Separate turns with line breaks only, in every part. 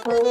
Well,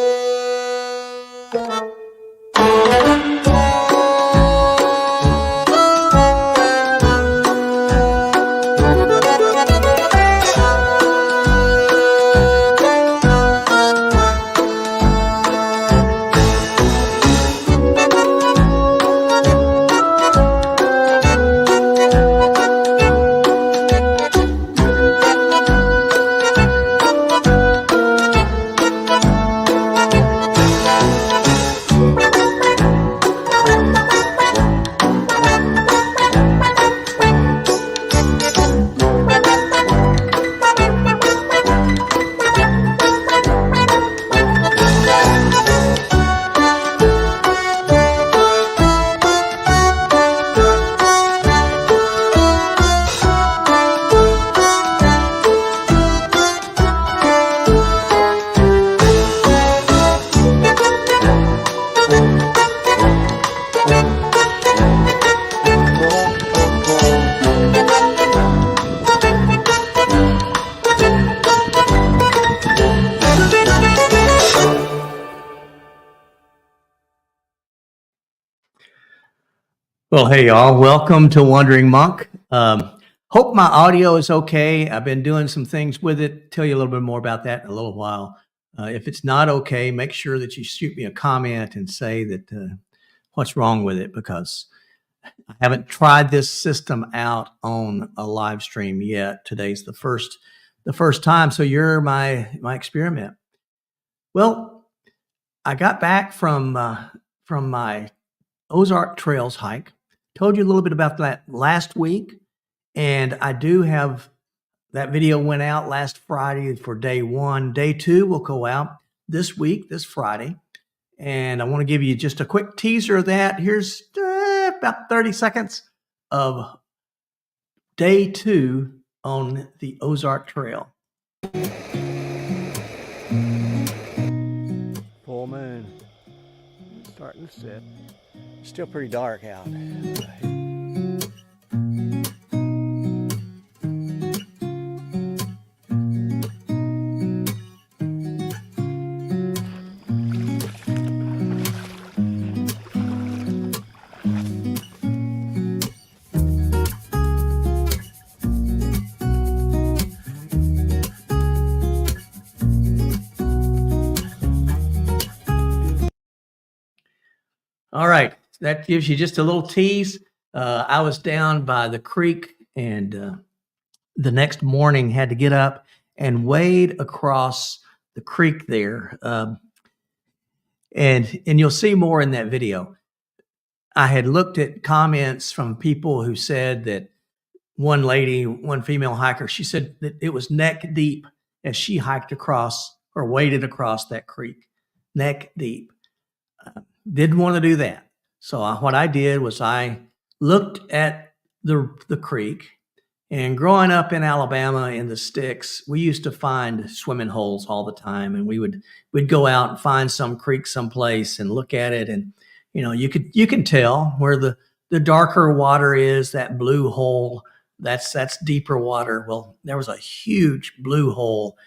hey, y'all. Welcome to Wandering Monk. Hope my audio is okay. I've been doing some things with it. Tell you a little bit more about that in a little while. If it's not okay, make sure that you shoot me a comment and say that what's wrong with it, because I haven't tried this system out on a live stream yet. Today's the first time, so you're my experiment. Well, I got back from my Ozark Trails hike. Told you a little bit about that last week, and I do have that video went out last Friday for day one. Day two will go out this week, this Friday, and I want to give you just a quick teaser of that. Here's about 30 seconds of day two on the Ozark Trail. Full moon starting to set. Still pretty dark out. All right. That gives you just a little tease. I was down by the creek, and the next morning had to get up and wade across the creek there. And you'll see more in that video. I had looked at comments from people who said that one lady, one female hiker, she said that it was neck deep as she hiked across or waded across that creek, neck deep. Didn't want to do that. So what I did was I looked at the creek, and growing up in Alabama in the sticks, we used to find swimming holes all the time, and we'd go out and find some creek someplace and look at it, and you can tell where the darker water is, that blue hole, that's deeper water. Well, there was a huge blue hole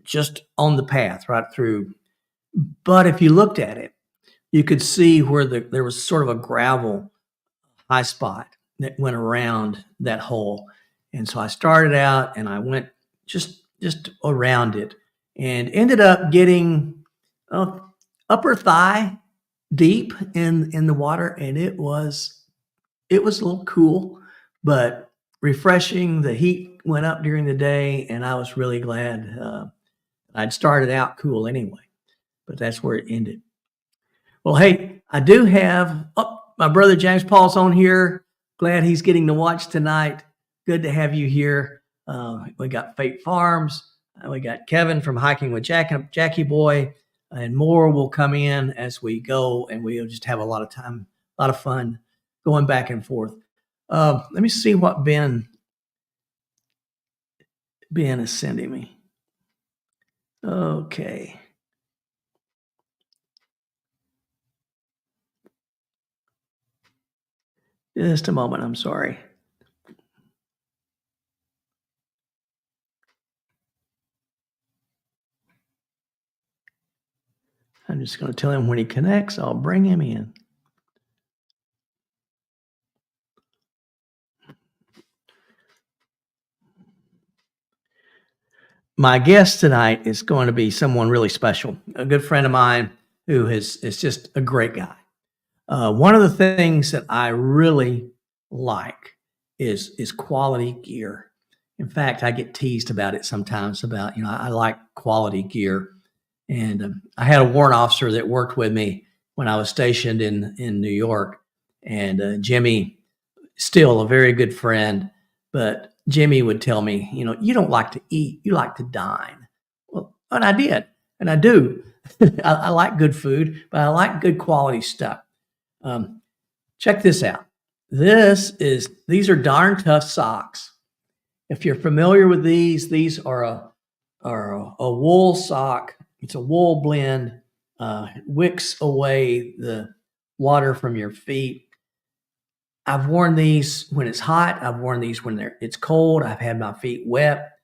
just on the path right through. But if you looked at it, you could see where there was sort of a gravel high spot that went around that hole. And so I started out and I went just around it and ended up getting upper thigh deep in the water. And it was a little cool, but refreshing. The heat went up during the day, and I was really glad I'd started out cool anyway, but that's where it ended. Well, hey, I do have my brother James Paul's on here. Glad he's getting to watch tonight. Good to have you here. We got Fate Farms. We got Kevin from Hiking with Jackie Boy, and more will come in as we go, and we'll just have a lot of time, a lot of fun going back and forth. Let me see what Ben is sending me. Okay. Just a moment, I'm sorry. I'm just going to tell him when he connects, I'll bring him in. My guest tonight is going to be someone really special, a good friend of mine who is just a great guy. One of the things that I really like is quality gear. In fact, I get teased about it sometimes about, I like quality gear. And I had a warrant officer that worked with me when I was stationed in New York. And Jimmy, still a very good friend, but Jimmy would tell me, you don't like to eat, you like to dine. Well, and I did, and I do. I like good food, but I like good quality stuff. Check this out. These are darn tough socks. If you're familiar with these are a wool sock. It's a wool blend. Wicks away the water from your feet. I've worn these when it's hot. I've worn these when it's cold. I've had my feet wet.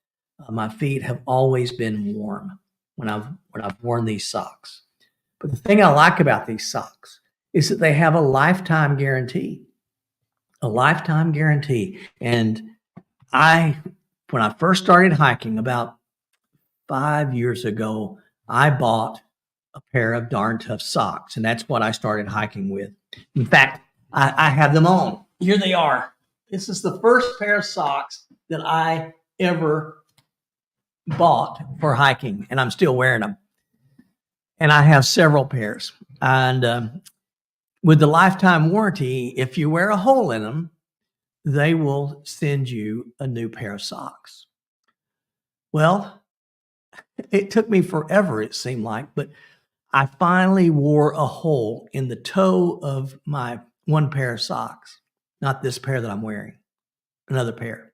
My feet have always been warm when I've worn these socks. But the thing I like about these socks is that they have a lifetime guarantee. A lifetime guarantee. And when I first started hiking about 5 years ago, I bought a pair of darn tough socks, and that's what I started hiking with. In fact, I have them on. Here they are. This is the first pair of socks that I ever bought for hiking, and I'm still wearing them. And I have several pairs. And with the lifetime warranty, if you wear a hole in them, they will send you a new pair of socks. Well, it took me forever, it seemed like, but I finally wore a hole in the toe of my one pair of socks, not this pair that I'm wearing, another pair.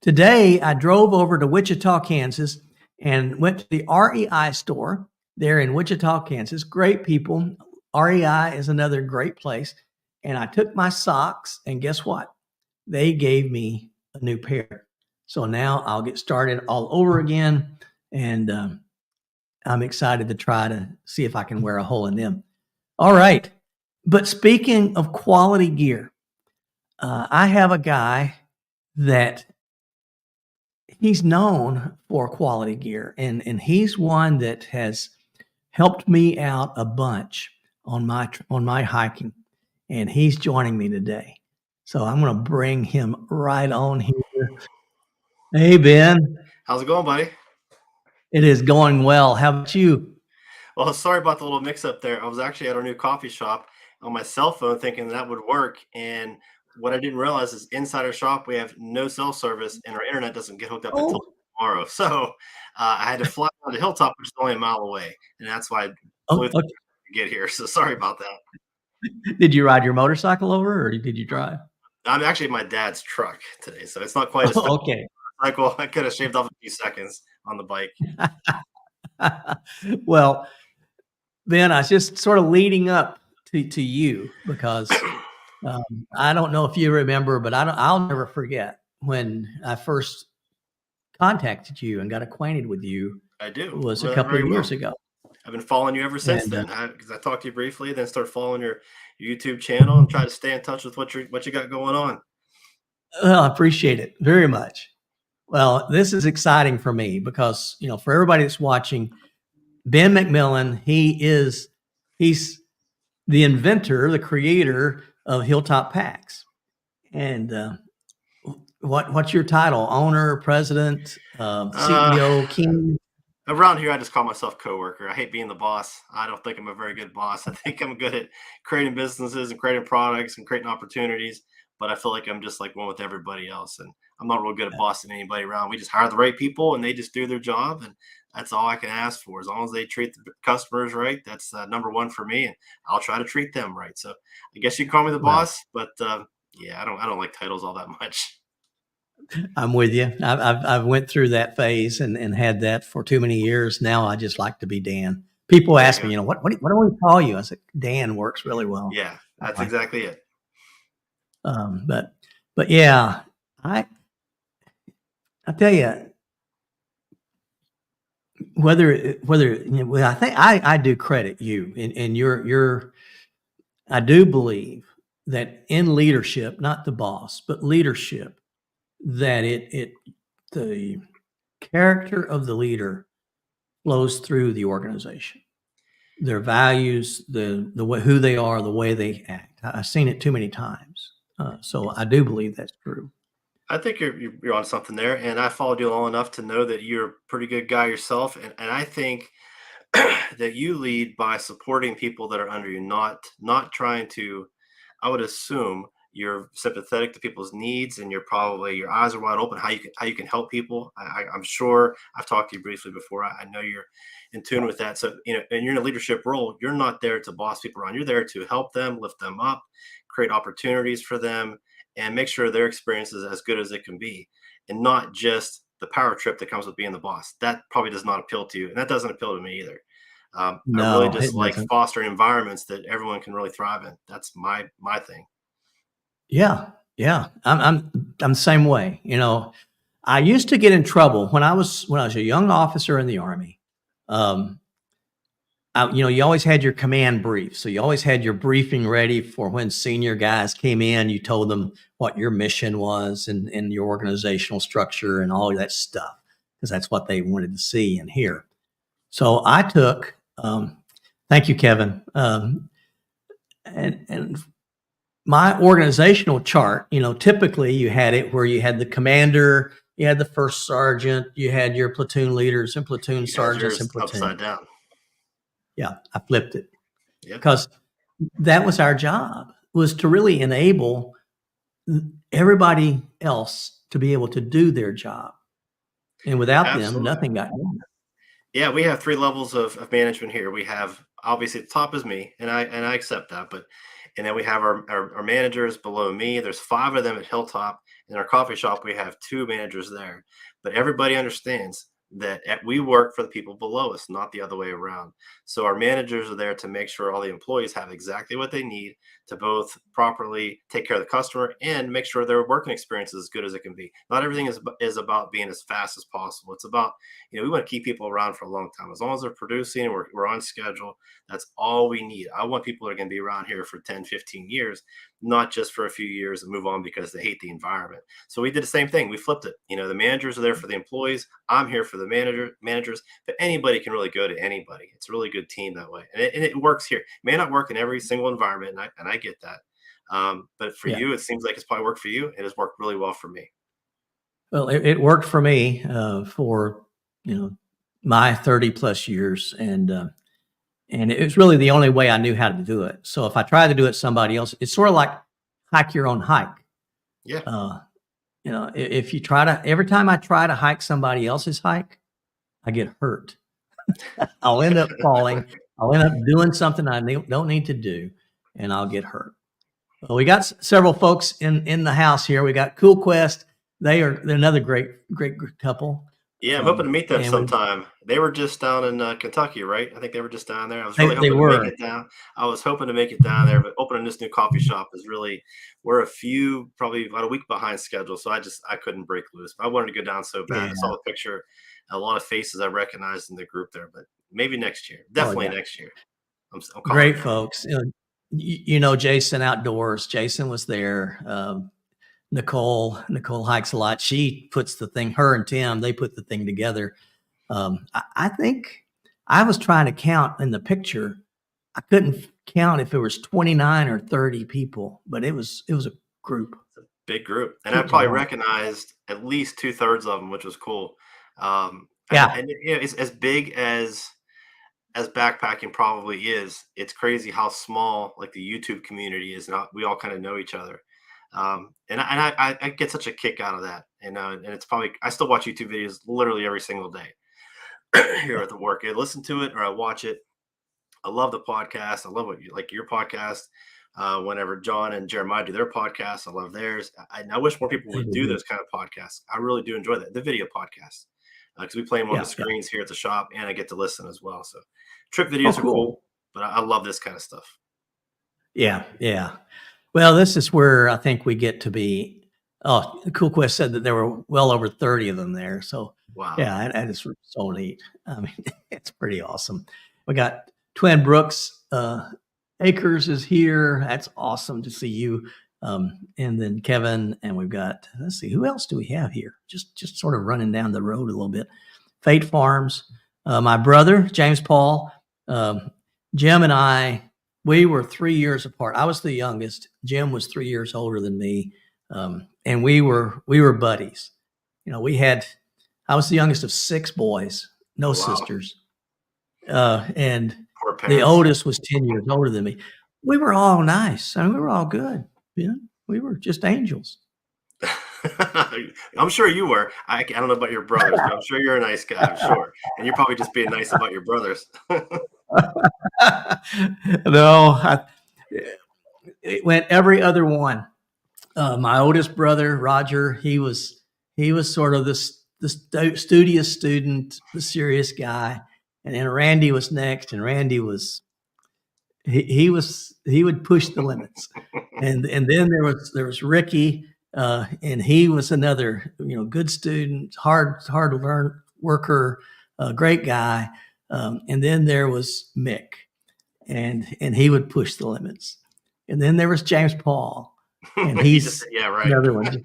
Today, I drove over to Wichita, Kansas, and went to the REI store there in Wichita, Kansas. Great people. REI is another great place. And I took my socks, and guess what? They gave me a new pair. So now I'll get started all over again, and I'm excited to try to see if I can wear a hole in them. All right. But speaking of quality gear, I have a guy that he's known for quality gear, and he's one that has helped me out a bunch on my hiking, and he's joining me today. So I'm going to bring him right on here. Hey, Ben.
How's it going, buddy?
It is going well. How about you?
Well, sorry about the little mix-up there. I was actually at our new coffee shop on my cell phone thinking that would work, and what I didn't realize is inside our shop we have no cell service, and our internet doesn't get hooked up until
Oh,
tomorrow. So I had to fly down to Hilltop, which is only a mile away, and that's why I flew
okay.
to get here. So sorry about that.
Did you ride your motorcycle over, or did you drive?
I'm actually in my dad's truck today, so it's not quite as fast.
Okay.
Cycle. I could have shaved off a few seconds on the bike.
Well, Ben, I was just sort of leading up to you because I don't know if you remember, but I'll never forget when I first contacted you and got acquainted with you.
I
It
do.
was a
Remember that
couple
very
of years
well.
ago,
I've been following you ever since
and
then, because I talked to you briefly, then started following your YouTube channel and try to stay in touch with what you got going on.
I appreciate it very much. Well, this is exciting for me because for everybody that's watching, Ben McMillan, he's the inventor, the creator of Hilltop Packs. And what's your title? Owner, president,
Uh,
CEO, king?
Around here, I just call myself coworker. I hate being the boss. I don't think I'm a very good boss. I think I'm good at creating businesses and creating products and creating opportunities, but I feel like I'm just like one with everybody else, and I'm not real good at bossing anybody around. We just hire the right people, and they just do their job, and that's all I can ask for. As long as they treat the customers right, that's number one for me, and I'll try to treat them right. So I guess you can call me the
Well,
boss, but yeah, I don't like titles all that much.
I'm with you. I've went through that phase and had that for too many years. Now I just like to be Dan. People
There you
ask
go.
me, what do we call you? I said, Dan works really well.
Yeah,
I
that's
like
exactly it.
Um, but but yeah, I tell you, well, I think I do credit you and your I do believe that in leadership, not the boss, but leadership, that the character of the leader flows through the organization. Their values, the way who they are, the way they act. I've seen it too many times, so I do believe that's true.
I think you're on something there, and I followed you long enough to know that you're a pretty good guy yourself, and I think that you lead by supporting people that are under you, not trying to. I would assume you're sympathetic to people's needs, and you're probably your eyes are wide open how you can help people. I'm sure I've talked to you briefly before. I know you're in tune with that. So and you're in a leadership role. You're not there to boss people around. You're there to help them, lift them up, create opportunities for them, and make sure their experience is as good as it can be, and not just the power trip that comes with being the boss. That probably does not appeal to you, and that doesn't appeal to me either. I really
No,
just
it
like
doesn't.
fostering environments that everyone can really thrive in. That's my thing.
Yeah, yeah. I'm the same way. I used to get in trouble when I was a young officer in the Army. Um, you always had your command brief, so you always had your briefing ready for when senior guys came in. You told them what your mission was and your organizational structure and all of that stuff, because that's what they wanted to see and hear. So I took. Thank you, Kevin. And my organizational chart, typically you had it where you had the commander, you had the first sergeant, you had your platoon leaders and platoon
You had
sergeants
yours
and platoon.
upside down.
Yeah, I flipped it
Yep,
because that was our job, was to really enable everybody else to be able to do their job. And without them,
absolutely.
nothing got done.
Yeah, we have 3 levels of management here. We have obviously the top is me, and I accept that, but and then we have our managers below me. There's 5 of them at Hilltop. In our coffee shop, we have 2 managers there. But everybody understands that we work for the people below us, not the other way around. So our managers are there to make sure all the employees have exactly what they need to both properly take care of the customer and make sure their working experience is as good as it can be. Not everything is about being as fast as possible. It's about, we want to keep people around for a long time. As long as they're producing and we're on schedule, that's all we need. I want people that are going to be around here for 10, 15 years, not just for a few years and move on because they hate the environment. So we did the same thing. We flipped it. The managers are there for the employees. I'm here for the managers, but anybody can really go to anybody. It's a really good team that way. And it works here. It may not work in every single environment. And I get that. But for
Yeah.
you, it seems like it's probably worked for you. It has worked really well for me.
Well, it worked for me for, my 30 plus years. And it was really the only way I knew how to do it. So if I tried to do it somebody else, it's sort of like hike your own hike.
Yeah.
If you every time I try to hike somebody else's hike, I get hurt. I'll end up falling. I'll end up doing something I don't need to do, and I'll get hurt. Well, we got several folks in the house here. We got Cool Quest. They're another great couple.
Yeah, I'm hoping to meet them
And
sometime. They were just down in Kentucky, right? I think they were just down there. I was really
they
hoping to make
were.
it down. I was hoping to make it down there, but opening this new coffee shop is really, we're probably about a week behind schedule. So I couldn't break loose. But I wanted to go down so bad.
Yeah.
I saw the picture, a lot of faces I recognized in the group there, but maybe next year.
Oh
Definitely
yeah.
next year. I'm calling
Great
it now.
folks. Jason Outdoors. Jason was there. Nicole hikes a lot. She puts the thing. Her and Tim, they put the thing together. I think I was trying to count in the picture. I couldn't count if it was 29 or 30 people, but it was a group.
It's a big group. And I
It was a
probably
lot.
recognized at least 2/3 of them, which was cool.
Yeah.
And it's as big as backpacking probably is. It's crazy how small like the YouTube community is, and we all kind of know each other. And I get such a kick out of that. And it's probably I still watch YouTube videos literally every single day here at the work. I listen to it or I watch it. I love the podcast. I love what you like your podcast. Whenever John and Jeremiah do their podcasts, I love theirs. I wish more people would do those kind of podcasts. I really do enjoy that. The video podcasts because we play them on the
Yeah. Yeah.
screens here at the shop, and I get to listen as well. So trip
Oh,
videos are
cool.
cool, but I love this kind of stuff.
Yeah. Yeah. Well, this is where I think we get to be. Oh, Cool Quest said that there were well over 30 of them there. So
Wow.
Yeah, and it's so neat. I mean, it's pretty awesome. We got Twin Brooks Acres is here. That's awesome to see you. And then Kevin, and we've got, let's see, who else do we have here? Just sort of running down the road a little bit. Fate Farms, my brother, James Paul, um, Jim and I, we were 3 years apart. I was the youngest. Jim was 3 years older than me. And we were buddies. You know, I was the youngest of 6 boys, no
Oh, wow.
sisters. And
Poor
the
parents.
oldest was 10 years older than me. We were all nice. I mean, we were all good. Yeah, we were just angels.
I'm sure you were. I don't know about your brothers, but I'm sure you're a nice guy. I'm sure, and you're probably just being nice about your brothers.
No, it went every other one. My oldest brother, Roger, he was sort of the studious student, the serious guy, and then Randy was next, and Randy was he would push the limits, and then there was Ricky, and he was another good student, hard to learn worker, great guy, and then there was Mick, and he would push the limits, and then there was James Paul, and he's
Yeah, right.
another one,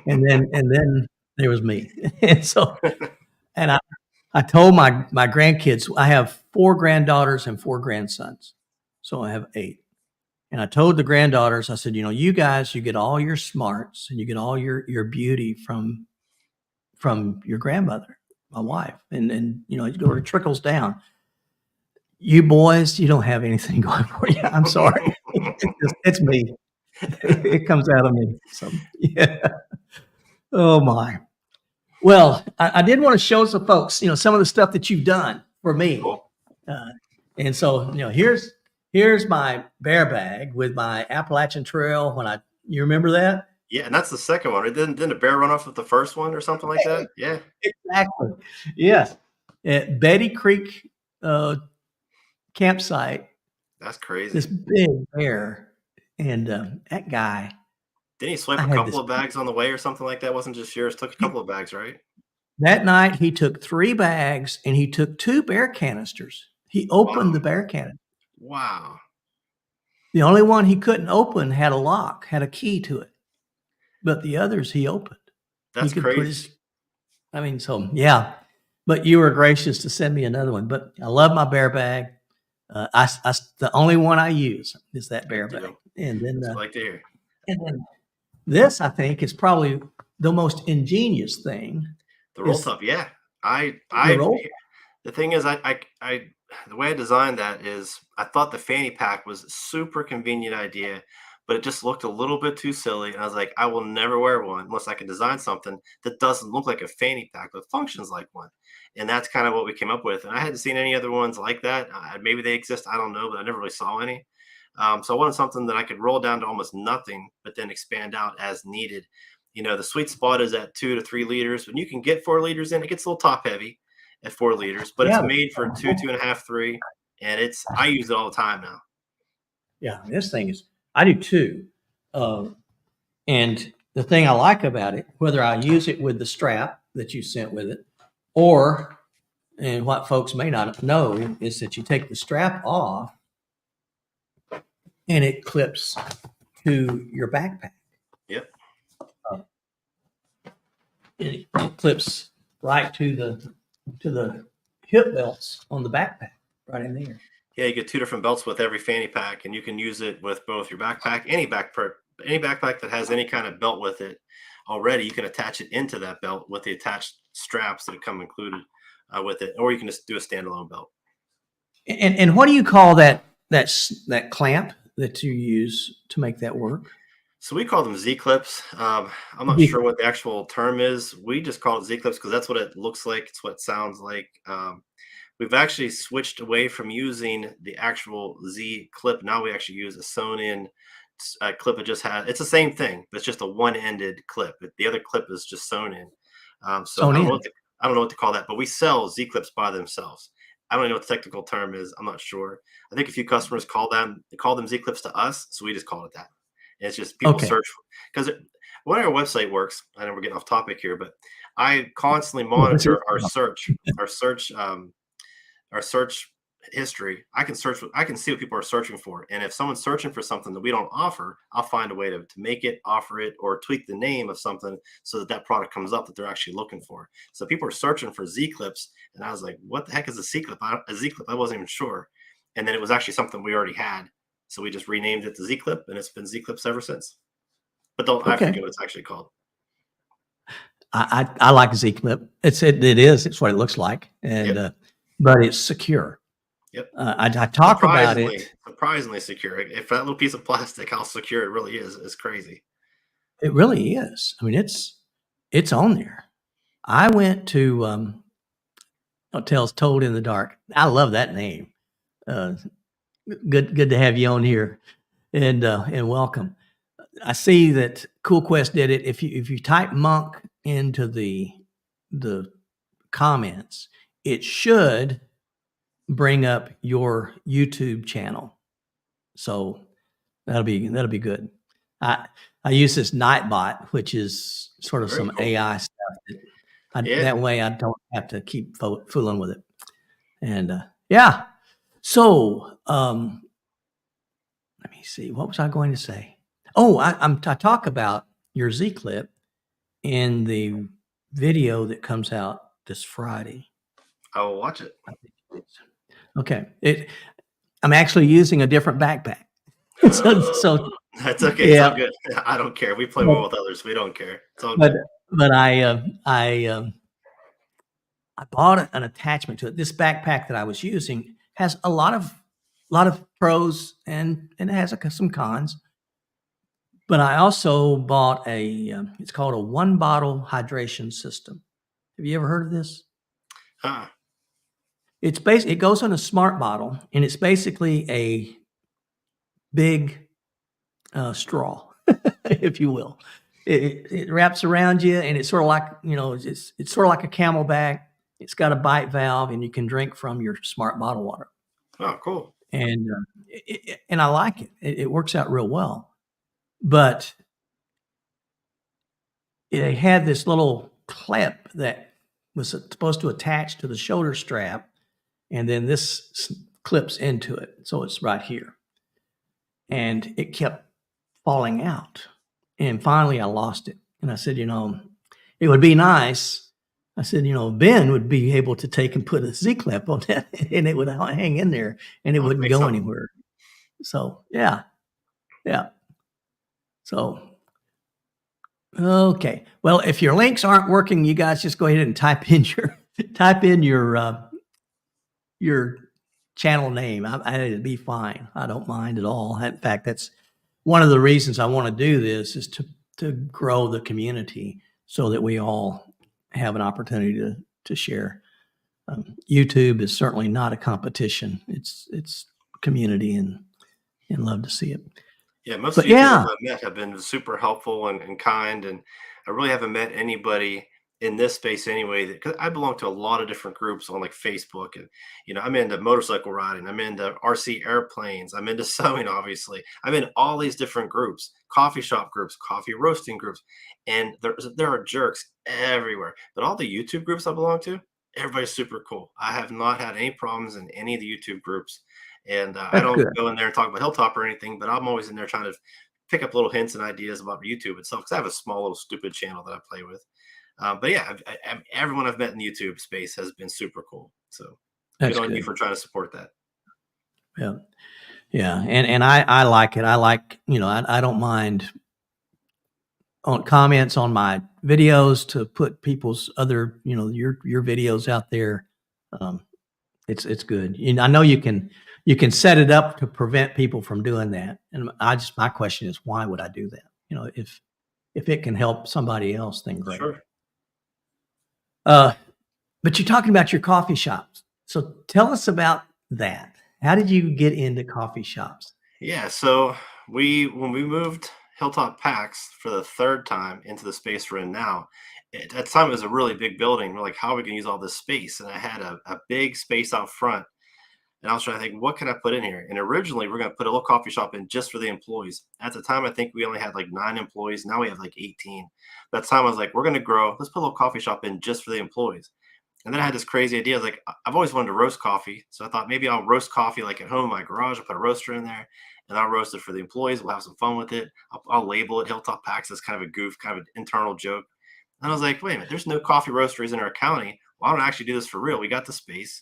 and then there was me, and so and I told my grandkids, I have 4 granddaughters and 4 grandsons. So I have 8. And I told the granddaughters, I said, you guys, you get all your smarts and you get all your beauty from your grandmother, my wife. And it trickles down. You boys, you don't have anything going for you. I'm sorry. It's me. It comes out of me. So yeah. Oh my. Well, I did want to show some folks, some of the stuff that you've done for me.
Cool.
And so, here's my bear bag with my Appalachian Trail you remember that?
Yeah, and that's the second one. Didn't the bear run off with the first one or something like that? Yeah.
Exactly. Yes. At Betty Creek campsite,
That's crazy.
this big bear, and that guy.
Didn't he swipe a couple of bags on the way or something like that? Wasn't just yours. Took a couple of bags, right?
That night, he took 3 bags, and he took 2 bear canisters. He opened the bear canister.
Wow.
The only one he couldn't open had a lock, had a key to it. But the others he opened.
That's crazy.
Yeah. But you were gracious to send me another one. But I love my bear bag. The only one I use is that bear bag. And then
I like to hear.
And then this, I think, is probably the most ingenious thing.
The roll top, yeah. The thing is, the way I designed that is I thought the fanny pack was a super convenient idea, but it just looked a little bit too silly. And I was like, I will never wear one unless I can design something that doesn't look like a fanny pack, but functions like one. And that's kind of what we came up with. And I hadn't seen any other ones like that. Maybe they exist, I don't know, but I never really saw any. So I wanted something that I could roll down to almost nothing, but then expand out as needed. The sweet spot is at 2 to 3 liters. When you can get 4 liters in, it gets a little top heavy at 4 liters, but it's made for 2, 2.5, 3. And I use it all the time now.
Yeah, this thing is, I do too. And the thing I like about it, whether I use it with the strap that you sent with it, and what folks may not know is that you take the strap off and it clips to your backpack.
Yep.
It clips right to the hip belts on the backpack, right in there.
Yeah, you get 2 different belts with every fanny pack, and you can use it with both your backpack, any backpack that has any kind of belt with it already. You can attach it into that belt with the attached straps that come included with it, or you can just do a standalone belt.
And what do you call that clamp that you use to make that work?
So we call them Z clips. I'm not sure what the actual term is. We just call it Z clips because that's what it looks like. It's what it sounds like. We've actually switched away from using the actual Z clip. Now we actually use a sewn in clip. It's the same thing, but it's just a one-ended clip. The other clip is just sewn in. So I don't know what to call that, but we sell Z clips by themselves. I don't know what the technical term is. I'm not sure. I think a few customers call them Z clips to us, so we just call it that. It's just people
Okay.
search because when our website works. I know we're getting off topic here, but I constantly
Well, this is
monitor our search history. I can see what people are searching for. And if someone's searching for something that we don't offer, I'll find a way to make it, offer it, or tweak the name of something so that that product comes up that they're actually looking for. So people are searching for Z clips. And I was like, what the heck is a Z clip? A Z clip? I wasn't even sure. And then it was actually something we already had. So we just renamed it to Z clip and it's been Z clips ever since. But don't, I
okay.
forget what it's actually called.
I like Z Clip. It's what it looks like, and
Yep.
but it's secure.
Yep.
I talk about
Surprisingly secure. If that little piece of plastic, how secure it really is crazy.
it really is. I mean, it's on there. I went to Hotels Told in the Dark. I love that name. Uh, good to have you on here, and welcome. I see that Cool Quest did it. If you type Monk into the comments, it should bring up your YouTube channel. So that'll be good. I use this Nightbot, which is sort of
Very
some
cool.
AI stuff.
Yeah.
That way I don't have to keep fooling with it. And yeah. So let me see. What was I going to say? Oh, I talk about your Z clip in the video that comes out this Friday.
I will watch it.
I think it is. Okay. I'm actually using a different backpack. So
That's okay. It's all
yeah,
good. I don't care. We play
but
well with others. We don't care. It's all
but
good.
but I bought an attachment to it. This backpack that I was using has a lot of pros and it has some cons. But I also bought it's called a one bottle hydration system. Have you ever heard of this?
Huh.
It goes on a smart bottle and it's basically a big straw, if you will. It wraps around you, and it's sort of like it's sort of like a Camelback. It's got a bite valve, and you can drink from your smart bottle water.
Oh, cool.
And I like it. It works out real well. But it had this little clip that was supposed to attach to the shoulder strap, and then this clips into it, so it's right here. And it kept falling out. And finally, I lost it. And I said, it would be nice. I said, Ben would be able to take and put a Z clip on that and it would hang in there and it
I'll
wouldn't
make
go
something.
anywhere. So, yeah. Yeah. So, okay. Well, if your links aren't working, you guys just go ahead and type in your channel name. It'd be fine. I don't mind at all. In fact, that's one of the reasons I want to do this is to grow the community so that we all have an opportunity to share. YouTube is certainly not a competition. It's community and love to see it.
Yeah, most
But
of the YouTubers
yeah,
I've met have been super helpful and kind, and I really haven't met anybody in this space anyway. Because I belong to a lot of different groups on like Facebook, and I'm into motorcycle riding, I'm into RC airplanes, I'm into sewing, obviously. I'm in all these different groups, coffee shop groups, coffee roasting groups, and there are jerks everywhere. But all the YouTube groups I belong to, everybody's super cool. I have not had any problems in any of the YouTube groups. And I
that's
don't
good.
go in there and talk about Hilltop or anything, but I'm always in there trying to pick up little hints and ideas about YouTube itself because I have a small little stupid channel that I play with. But yeah, everyone I've met in the YouTube space has been super cool. So good
That's
on you
good.
for trying to support that.
Yeah. Yeah. And I like it. I like, I don't mind on comments on my videos to put people's other, your videos out there. Um, it's good. I know you can set it up to prevent people from doing that. And my question is, why would I do that? If it can help somebody else, then great.
Sure.
Uh, but you're talking about your coffee shops. So tell us about that. How did you get into coffee shops?
Yeah. So when we moved Hilltop Packs for the third time into the space we're in now, at that time it was a really big building. We're like, how are we going to use all this space? And I had a big space out front And I was trying to think, what can I put in here? And originally, we're going to put a little coffee shop in just for the employees. At the time, I think we only had like 9 employees. Now we have like 18. That time, I was like, we're going to grow. Let's put a little coffee shop in just for the employees. And then I had this crazy idea. I was like, I've always wanted to roast coffee. So I thought maybe I'll roast coffee like at home in my garage. I'll put a roaster in there and I'll roast it for the employees. We'll have some fun with it. I'll label it Hilltop Packs as kind of a goof, kind of an internal joke. And I was like, wait a minute, there's no coffee roasteries in our county. Why don't I actually do this for real? We got the space.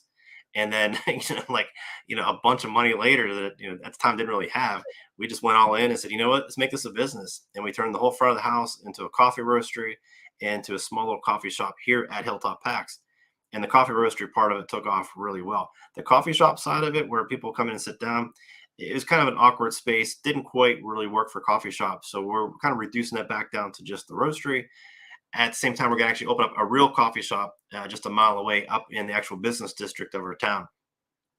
And then, a bunch of money later that, at the time didn't really have, we just went all in and said, you know what, let's make this a business. And we turned the whole front of the house into a coffee roastery and to a small little coffee shop here at Hilltop Packs. And the coffee roastery part of it took off really well. The coffee shop side of it, where people come in and sit down, it was kind of an awkward space. Didn't quite really work for coffee shops. So we're kind of reducing that back down to just the roastery. At the same time, we're going to actually open up a real coffee shop just a mile away up in the actual business district of our town.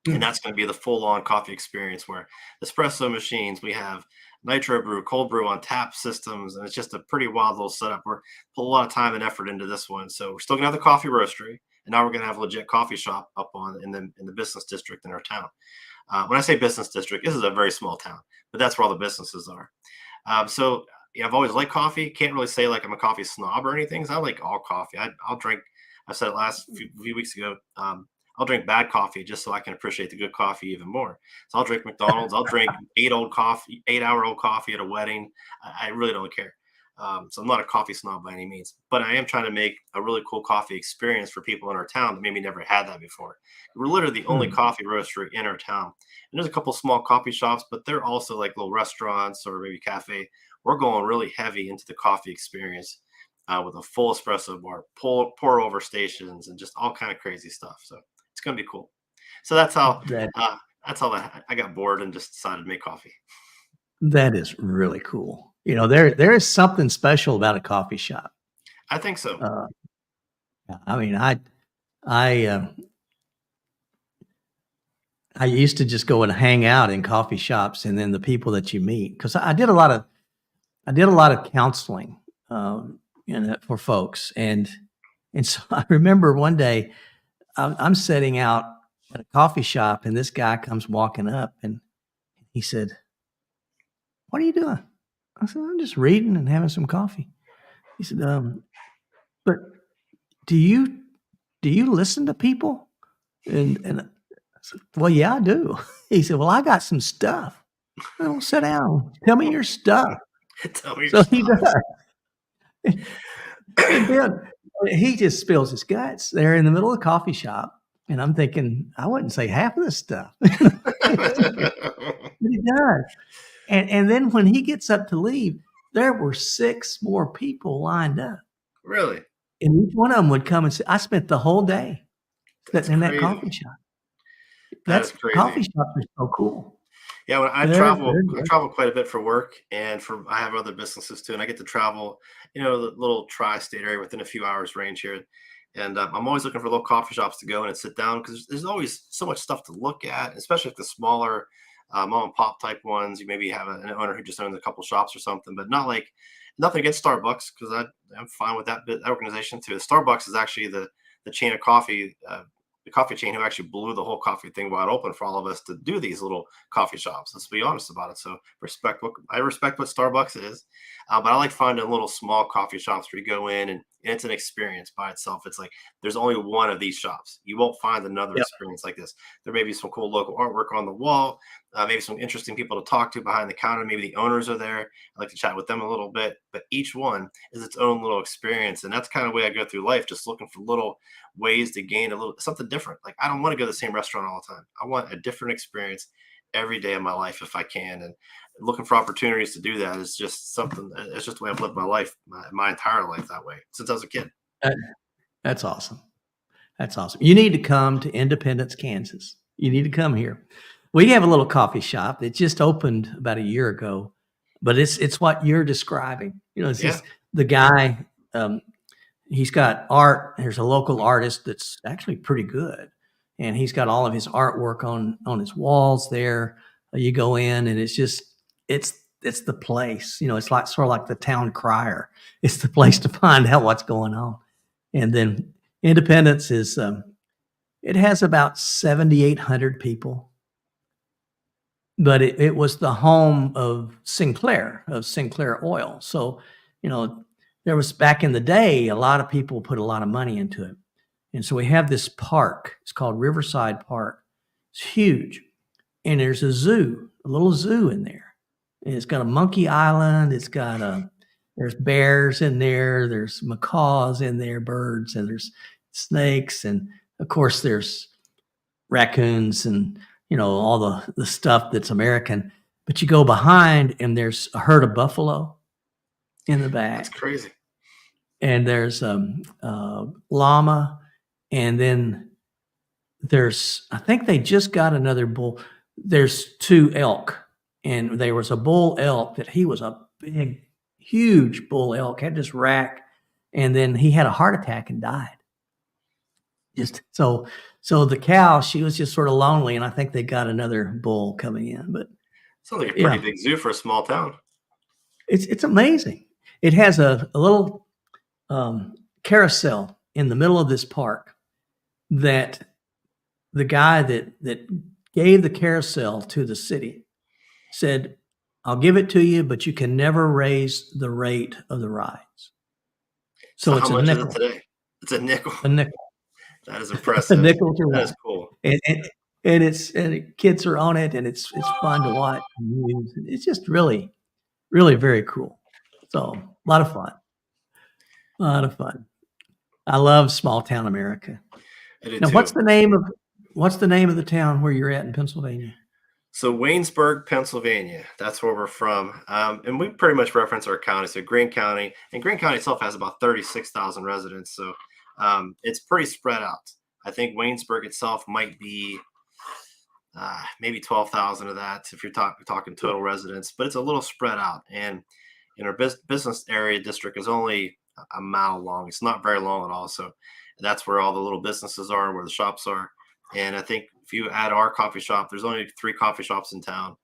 And that's going to be the full-on coffee experience where espresso machines, we have nitro brew, cold brew on tap systems, and it's just a pretty wild little setup. We're put a lot of time and effort into this one. So we're still going to have the coffee roastery, and now we're going to have a legit coffee shop up in the business district in our town. When I say business district, this is a very small town, but that's where all the businesses are. So I've always liked coffee. Can't really say like I'm a coffee snob or anything. I like all coffee. I'll drink. I said it last few weeks ago. I'll drink bad coffee just so I can appreciate the good coffee even more. So I'll drink McDonald's. I'll drink 8-hour-old coffee at a wedding. I really don't care. So I'm not a coffee snob by any means, but I am trying to make a really cool coffee experience for people in our town that maybe never had that before. We're literally the only coffee roastery in our town. And there's a couple small coffee shops, but they're also like little restaurants or maybe cafe. We're going really heavy into the coffee experience with a full espresso bar, pour over stations, and just all kind of crazy stuff. So it's going to be cool. So that's how I got bored and just decided to make coffee.
That is really cool. There is something special about a coffee shop.
I think so.
I mean, I used to just go and hang out in coffee shops, and then the people that you meet, because I did a lot of counseling, for folks, and so I remember one day I'm sitting out at a coffee shop, and this guy comes walking up, and he said, "What are you doing?" I said, "I'm just reading and having some coffee." He said, "But do you listen to people?" And I said, "Well, yeah, I do." He said, "Well, I got some stuff." "Well, sit down. Tell me your stuff."
Tell me
So
your
he
stuff.
does. And then he just spills his guts there in the middle of the coffee shop. And I'm thinking, I wouldn't say half of this stuff. But he does. And then when he gets up to leave, there were 6 more people lined up.
Really?
And each one of them would come and say, I spent the whole day
That's
sitting in that
crazy.
coffee shop.
That is crazy.
Coffee shops are so cool.
Yeah, when I
They're
travel quite a bit for work, and I have other businesses too, and I get to travel, the little tri-state area within a few hours range here, and I'm always looking for little coffee shops to go in and sit down because there's always so much stuff to look at, especially if the smaller mom and pop type ones. You maybe have an owner who just owns a couple shops or something, but not like nothing against Starbucks because I'm fine with that organization too. Starbucks is actually the chain of coffee. The coffee chain who actually blew the whole coffee thing wide open for all of us to do these little coffee shops. Let's be honest about it. So I respect what Starbucks is, but I like finding little small coffee shops where you go in and it's an experience by itself. It's like there's only one of these shops. You won't find another experience like this. There may be some cool local artwork on the wall, maybe some interesting people to talk to behind the counter. Maybe the owners are there. I like to chat with them a little bit, but each one is its own little experience. And that's kind of the way I go through life, just looking for little ways to gain a little something different. Like I don't want to go to the same restaurant all the time. I want a different experience every day of my life if I can. And looking for opportunities to do that is just something. It's just the way I've lived my life, my entire life that way since I was a kid.
That's awesome. That's awesome. You need to come to Independence, Kansas. You need to come here. We have a little coffee shop that just opened about a year ago, but it's what you're describing. It's just the guy. He's got art. There's a local artist that's actually pretty good, and he's got all of his artwork on his walls there. You go in, and it's the place. It's like sort of like the town crier. It's the place to find out what's going on. And then Independence is It has about 7,800 people, but it was the home of Sinclair Oil. So, there was back in the day, a lot of people put a lot of money into it. And so we have this park. It's called Riverside Park. It's huge. And there's a little zoo in there. And it's got a monkey island. There's bears in there. There's macaws in there, birds, and there's snakes. And of course, there's raccoons and, all the stuff that's American. But you go behind and there's a herd of buffalo in the back.
That's crazy.
And there's llama. And then I think they just got another bull. There's 2 elk, and there was a bull elk that he was a big, huge bull elk, had this rack, and then he had a heart attack and died. Just so the cow, she was just sort of lonely, and I think they got another bull coming in. But
sounds like a pretty big zoo for a small town.
It's amazing. It has a little carousel in the middle of this park that the guy that gave the carousel to the city said, "I'll give it to you, but you can never raise the rate of the rides." So it's
how
a
much
nickel.
is it today? It's a nickel.
A nickel.
That is impressive.
A nickel to
That
ride.
is cool.
And kids are on it, and it's fun to watch and use. It's just really, really very cool. So a lot of fun. A lot of fun. I love small town America.
I do
Now,
too.
what's the name of the town where you're at in Pennsylvania?
So Waynesburg, Pennsylvania, that's where we're from. And we pretty much reference our county. So Greene County, and Greene County itself has about 36,000 residents. So it's pretty spread out. I think Waynesburg itself might be maybe 12,000 of that if you're talking total residents, but it's a little spread out. And in our business area district is only a mile long. It's not very long at all. So that's where all the little businesses are, where the shops are. And I think if you add our coffee shop, there's only 3 coffee shops in town.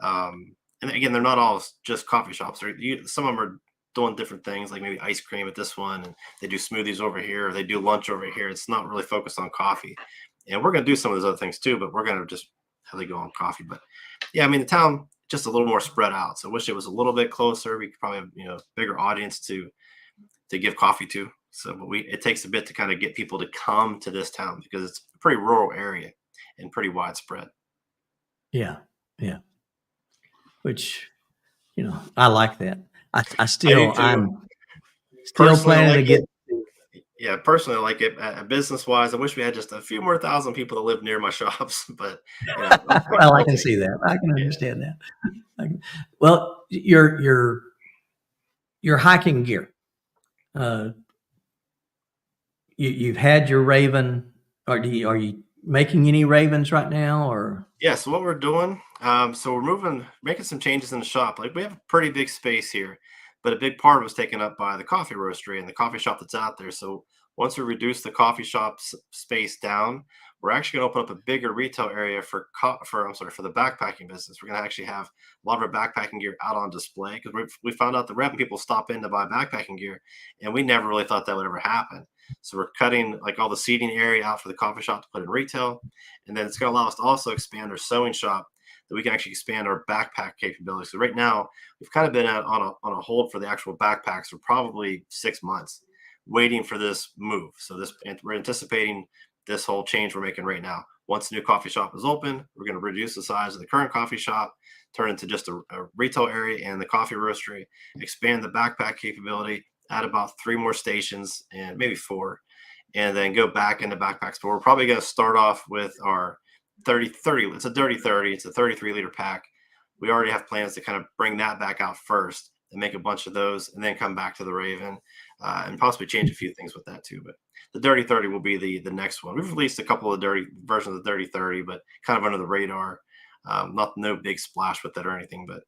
And again, they're not all just coffee shops. Some of them are doing different things, like maybe ice cream at this one, and they do smoothies over here, or they do lunch over here. It's not really focused on coffee. And we're going to do some of those other things too, but we're going to just heavily go on coffee. But yeah, I mean, the town just a little more spread out. So I wish it was a little bit closer. We could probably have, bigger audience to give coffee to. So, but it takes a bit to kind of get people to come to this town because it's a pretty rural area and pretty widespread.
Yeah. Yeah. Which, I like that. I'm still planning to get.
Yeah, personally, I like it. Business wise, I wish we had just a few more thousand people that live near my shops. But
well, I can see that. I can understand that. Well, your hiking gear. You've had your Raven. Are you making any Ravens right now, or?
Yeah. So what we're doing, so we're making some changes in the shop. Like we have a pretty big space here, but a big part was taken up by the coffee roastery and the coffee shop that's out there. So once we reduce the coffee shop space down, we're actually going to open up a bigger retail area for the backpacking business. We're going to actually have a lot of our backpacking gear out on display because we found out that we're having people stop in to buy backpacking gear, and we never really thought that would ever happen. So we're cutting like all the seating area out for the coffee shop to put in retail, and then it's going to allow us to also expand our sewing shop, that we can actually expand our backpack capabilities. So right now we've kind of been on a hold for the actual backpacks for probably 6 months, waiting for this move. So we're anticipating this whole change we're making right now. Once the new coffee shop is open, we're going to reduce the size of the current coffee shop, turn into just a retail area and the coffee roastery, expand the backpack capability, add about 3 more stations and maybe 4, and then go back into backpacks. But we're probably going to start off with our 30. It's a dirty 30. It's a 33-liter pack. We already have plans to kind of bring that back out first and make a bunch of those, and then come back to the Raven and possibly change a few things with that too. But the dirty 30 will be the next one. We've released a couple of dirty versions of the dirty 30, but kind of under the radar. No big splash with that or anything, but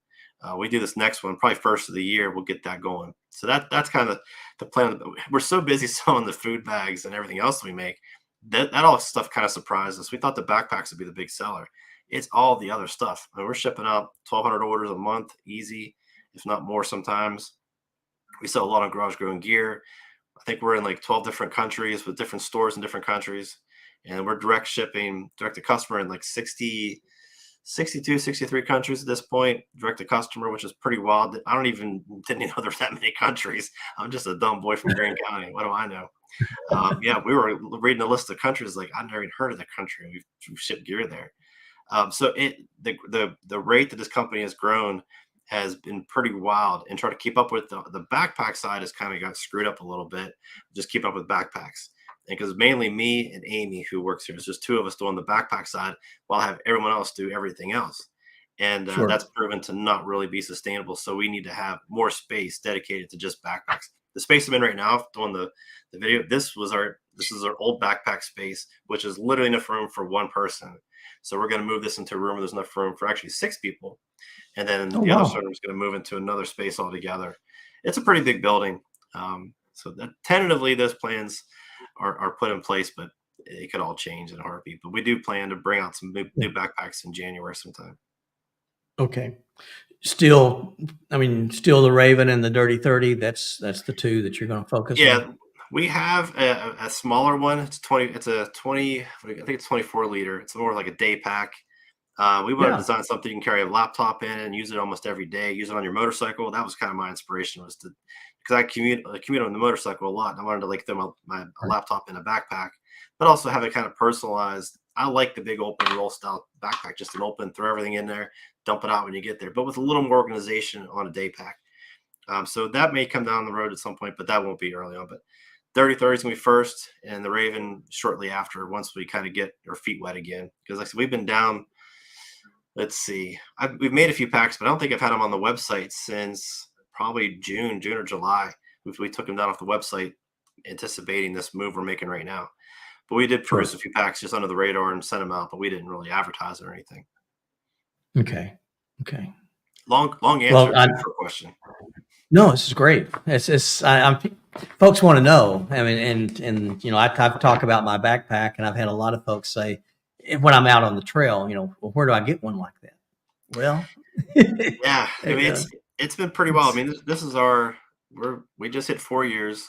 we do this next one probably first of the year. We'll get that going. So that's kind of the plan. We're so busy selling the food bags and everything else we make that all stuff kind of surprised us. We thought the backpacks would be the big seller. It's all the other stuff. I mean, we're shipping out 1,200 orders a month, easy, if not more sometimes. We sell a lot of garage growing gear. I think we're in like 12 different countries with different stores in different countries. and we're direct shipping, direct to customer in like 62, 63 countries at this point, direct to customer, which is pretty wild. I don't even didn't know there's that many countries. I'm just a dumb boy from Greene County. What do I know? Yeah, we were reading a list of countries like I've never even heard of the country. We've shipped gear there. So the rate that this company has grown has been pretty wild, and try to keep up with the backpack side has kind of got screwed up a little bit. Just keep up with backpacks, and because mainly me and Amy who works here, it's just two of us doing the backpack side, while I have everyone else do everything else, and
Sure.
that's proven to not really be sustainable. So we need to have more space dedicated to just backpacks. The space I'm in right now doing the video, this is our old backpack space, which is literally enough room for one person. So we're going to move this into a room where there's enough room for actually 6 people. And then
Oh,
the other
wow.
showroom is going to move into another space altogether. It's a pretty big building. So that tentatively those plans are put in place, but it could all change in a heartbeat. But we do plan to bring out some
Yeah.
new backpacks in January sometime.
Okay. Still, I mean, still the Raven and the Dirty 30. That's the two that you're going to focus on.
Yeah, we have a smaller one. It's 20. It's a 20. I think it's 24 liter. It's more like a day pack. We want to
Yeah.
design something you can carry a laptop in and use it almost every day. Use it on your motorcycle. That was kind of my inspiration, was to, because I commute on the motorcycle a lot, and I wanted to like throw my
Right.
laptop in a backpack, but also have it kind of personalized. I like the big open roll style backpack, just an open, throw everything in there, dump it out when you get there, but with a little more organization on a day pack. So that may come down the road at some point, but that won't be early on. But 3030 is going to be first, and the Raven shortly after, once we kind of get our feet wet again. Because like I said, we've been down. Let's see. We've made a few packs, but I don't think I've had them on the website since probably June or July. We took them down off the website, anticipating this move we're making right now. But we did produce
Sure.
a few packs just under the radar and sent them out, but we didn't really advertise it or anything.
Okay. Okay.
Long answer
Well,
to a short question.
no, this is great. Folks want to know. I mean, and I've talked about my backpack, and I've had a lot of folks say, when I'm out on the trail, well, where do I get one like that? Well,
Yeah, I mean
uh,
it's been pretty wild. I mean this is we just hit 4 years,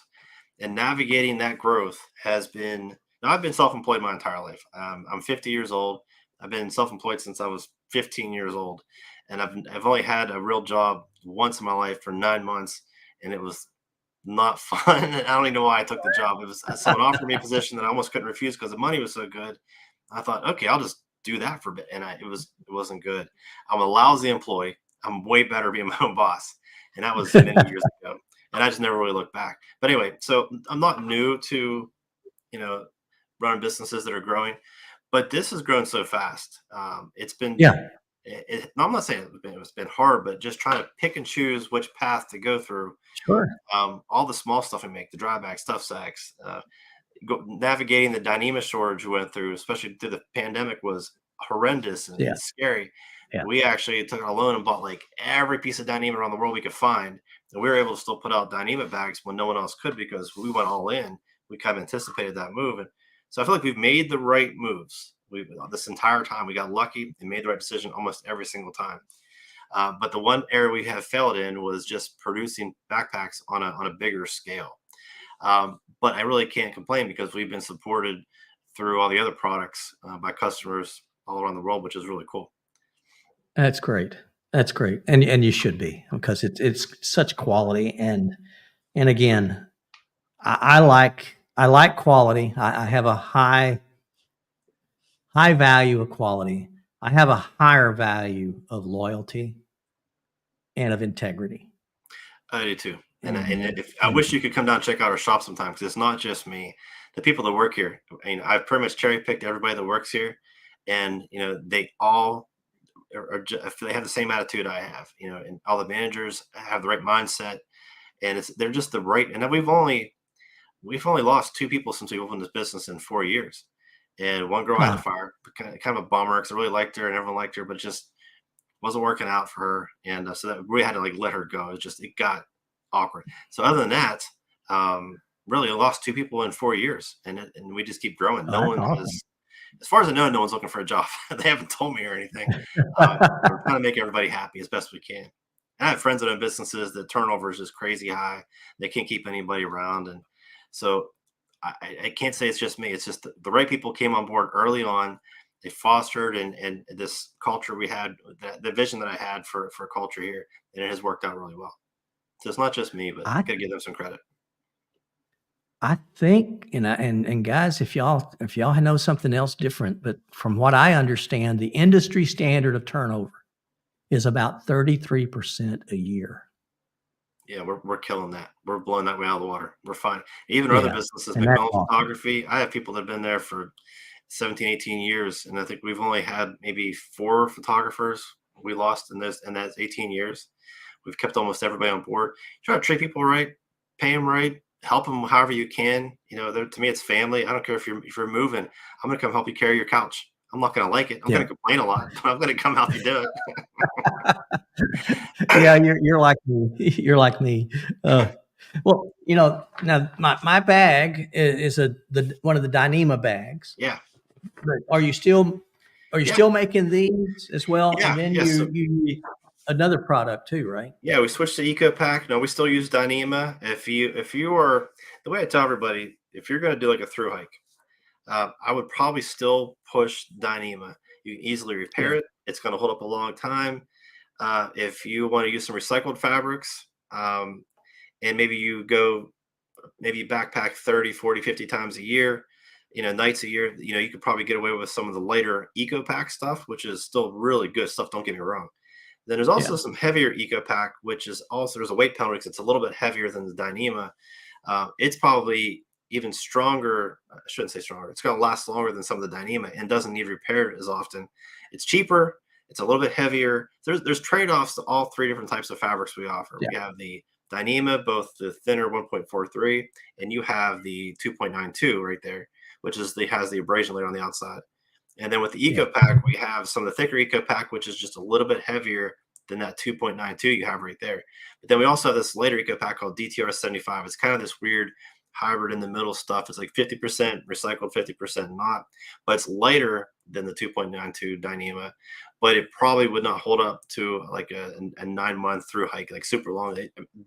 and navigating that growth has been. Now I've been self-employed my entire life. I'm 50 years old. I've been self-employed since I was 15 years old, and I've only had a real job once in my life for 9 months, and it was not fun. I don't even know why I took the job. It was someone offered me a position that I almost couldn't refuse because the money was so good. I thought, okay, I'll just do that for a bit, and it wasn't good. I'm a lousy employee. I'm way better being my own boss, and that was many years ago. And I just never really looked back. But anyway, so I'm not new to you know running businesses that are growing, but this has grown so fast. It's been
yeah,
I'm not saying it's been hard, but just trying to pick and choose which path to go through.
sure.
All the small stuff we make, the dry bags, stuff sacks, navigating the Dyneema shortage we went through, especially through the pandemic, was horrendous
Yeah,
and scary.
yeah.
We actually took our loan and bought like every piece of Dyneema around the world we could find. And we were able to still put out Dyneema bags when no one else could, because we went all in. We kind of anticipated that move. And so I feel like we've made the right moves. This entire time we got lucky and made the right decision almost every single time. But the one area we have failed in was just producing backpacks on a bigger scale. But I really can't complain because we've been supported through all the other products by customers all around the world, which is really cool.
That's great. That's great, and you should be, because it's such quality, and again, I like quality. I have a high value of quality. I have a higher value of loyalty and of integrity.
I do too. And
And
if I
you know,
wish you could come down and check out our shop sometime, because it's not just me. The people that work here, I mean, I've pretty much cherry picked everybody that works here, and they all if they have the same attitude I have, and all the managers have the right mindset, and they're just the right. And then we've only lost 2 people since we opened this business in 4 years, and one girl had to
ah,
fire. Kind of a bummer because I really liked her and everyone liked her, but just wasn't working out for her, and so that we had to like let her go. It got awkward. So other than that, really, I lost 2 people in 4 years, and we just keep growing.
oh,
No
that's
one
awesome.
has, as far as I know, no one's looking for a job. They haven't told me or anything. We're trying to make everybody happy as best we can. And I have friends that own businesses. The turnover is just crazy high. They can't keep anybody around, and so I can't say it's just me. It's just the right people came on board early on. They fostered and this culture we had, the vision that I had for culture here, and it has worked out really well. So it's not just me, but
I
gotta give them some credit.
I think, and guys, if y'all know something else different, but from what I understand, the industry standard of turnover is about 33% a year.
Yeah, we're killing that. We're blowing that way out of the water. We're fine. Even our other
Yeah,
businesses,
and that's
McMillan
awesome.
Photography, I have people that have been there for 17, 18 years, and I think we've only had maybe 4 photographers we lost in that 18 years. We've kept almost everybody on board. Try to treat people right, pay them right, help them however you can. To me, it's family. I don't care if you're moving. I'm gonna come help you carry your couch. I'm not gonna like it. I'm gonna
Yeah.
complain a lot, but I'm gonna come help you do it.
Yeah, you're like me. You're like me. Uh, well, now my bag is the one of the Dyneema bags.
Yeah,
But are you
yeah,
still making these as well? And
yeah,
then
yes.
you use another product too, right?
Yeah, we switched to EcoPack. No, we still use Dyneema. If you are the way I tell everybody, if you're going to do like a through hike, I would probably still push Dyneema. You can easily repair
Yeah,
it. It's going to hold up a long time. If you want to use some recycled fabrics, and maybe you backpack 30, 40, 50 times a year, nights a year, you could probably get away with some of the lighter EcoPack stuff, which is still really good stuff. Don't get me wrong. Then there's also
yeah,
some heavier eco pack, which is also there's a weight penalty because it's a little bit heavier than the Dyneema. It's probably even stronger. I shouldn't say stronger. It's going to last longer than some of the Dyneema and doesn't need repaired as often. It's cheaper. It's a little bit heavier. There's trade offs to all 3 different types of fabrics we offer.
yeah,
We have the Dyneema, both the thinner 1.43, and you have the 2.92 right there, which has the abrasion layer on the outside. And then with the
yeah,
Eco Pack, we have some of the thicker Eco Pack, which is just a little bit heavier than that 2.92 you have right there. But then we also have this later Eco Pack called DTR 75. It's kind of this weird hybrid in the middle stuff. It's like 50% recycled, 50% not, but it's lighter than the 2.92 Dyneema. But it probably would not hold up to like a 9-month through hike, like super long,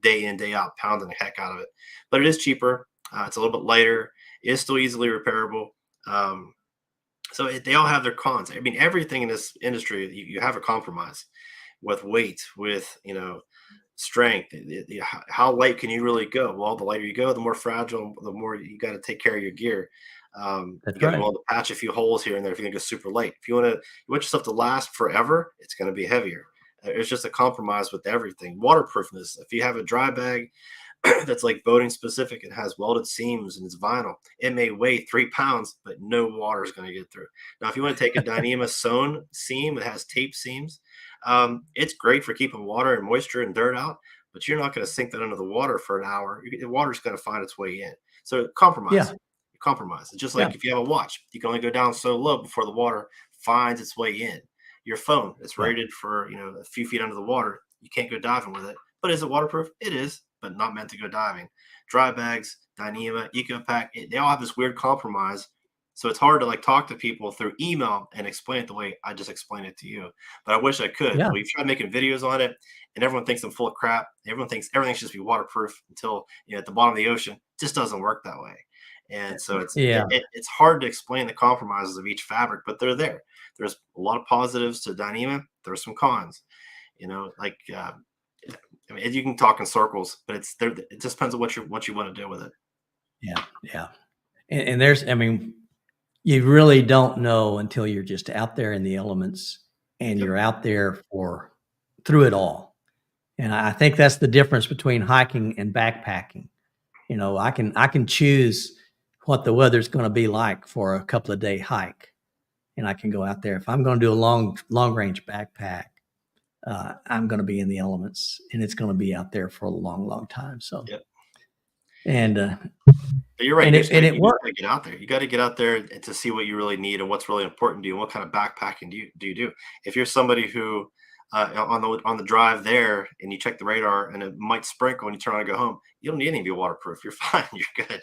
day in, day out, pounding the heck out of it. But it is cheaper. It's a little bit lighter. It is still easily repairable. They all have their cons. I mean, everything in this industry, you have a compromise with weight, with strength. How light can you really go? Well, the lighter you go, the more fragile, the more you got to take care of your gear. You
that's
got to be
right.
willing to patch a few holes here and there if you're gonna go super light. If you want yourself to last forever, it's going to be heavier. It's just a compromise with everything. Waterproofness. If you have a dry bag that's like boating specific, it has welded seams and it's vinyl. It may weigh 3 pounds, but no water is going to get through. Now, if you want to take a Dyneema sewn seam that has tape seams, it's great for keeping water and moisture and dirt out, but you're not going to sink that under the water for an hour. The water's going to find its way in. So compromise.
Yeah,
Compromise. It's just
yeah,
like if you have a watch, you can only go down so low before the water finds its way in. Your phone, it's
yeah,
rated for a few feet under the water. You can't go diving with it. But is it waterproof? It is, but not meant to go diving. Dry bags, Dyneema, EcoPack, they all have this weird compromise. So it's hard to like talk to people through email and explain it the way I just explained it to you. But I wish I could.
yeah,
We've tried making videos on it, and everyone thinks I'm full of crap. Everyone thinks everything should just be waterproof until at the bottom of the ocean. It just doesn't work that way. And so
yeah.
it's hard to explain the compromises of each fabric, but they're there. There's a lot of positives to Dyneema. There's some cons. I mean, you can talk in circles, but it's there. It just depends on what you want to do with it.
Yeah, yeah. And I mean, you really don't know until you're just out there in the elements and
Yep.
you're out there through it all. And I think that's the difference between hiking and backpacking. I can choose what the weather's going to be like for a couple of day hike, and I can go out there. If I'm going to do a long range backpack, I'm going to be in the elements, and it's going to be out there for a long time. So,
Yep.
and
But you're right.
and it and it
You just
worked.
got to get out there. You got to get out there to see what you really need and what's really important to you and what kind of backpacking do you do. If you're somebody who on the drive there and you check the radar and it might sprinkle and you turn on and go home, you don't need any to be waterproof. You're fine. You're good.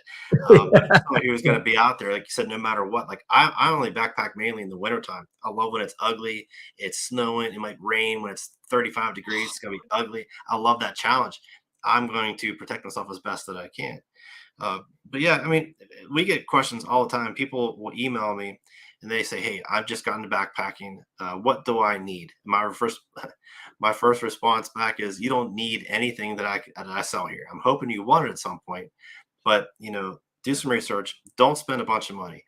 But if you're somebody who's going to be out there, like you said, no matter what, like I only backpack mainly in the wintertime. I love when it's ugly, it's snowing, it might rain when it's 35 degrees, it's going to be ugly. I love that challenge. I'm going to protect myself as best that I can. But yeah, I mean, we get questions all the time. People will email me and they say, "Hey, I've just gotten to backpacking. What do I need?" My first, my first response back is, "You don't need anything that I sell here. I'm hoping you want it at some point, but do some research. Don't spend a bunch of money.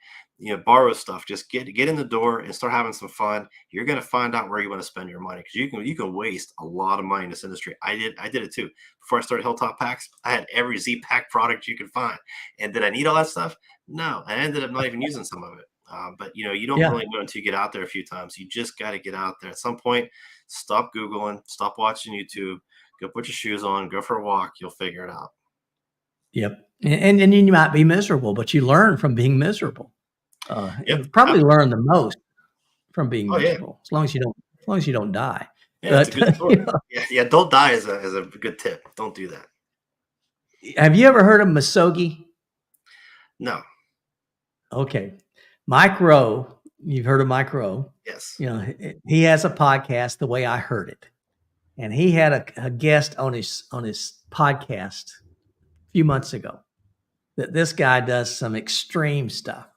Borrow stuff. Just get in the door and start having some fun. You're gonna find out where you want to spend your money because you can waste a lot of money in this industry. I did it too. Before I started Hilltop Packs, I had every Z Pack product you could find. And did I need all that stuff? No, I ended up not even using some of it. But you don't
Yeah.
really know until you get out there a few times. You just got to get out there. At some point, stop Googling, stop watching YouTube, go put your shoes on, go for a walk. You'll figure it out.
Yep. And you might be miserable, but you learn from being miserable.
Yep.
You probably learn the most from being
Oh yeah.
miserable, as long as you don't die.
Yeah, it's a
But
good story. Yeah, yeah. Don't die is a good tip. Don't do that.
have you ever heard of Misogi?
No.
Okay. Mike Rowe, you've heard of Mike Rowe.
Yes.
He has a podcast, The Way I Heard It. And he had a guest on his podcast a few months ago that this guy does some extreme stuff.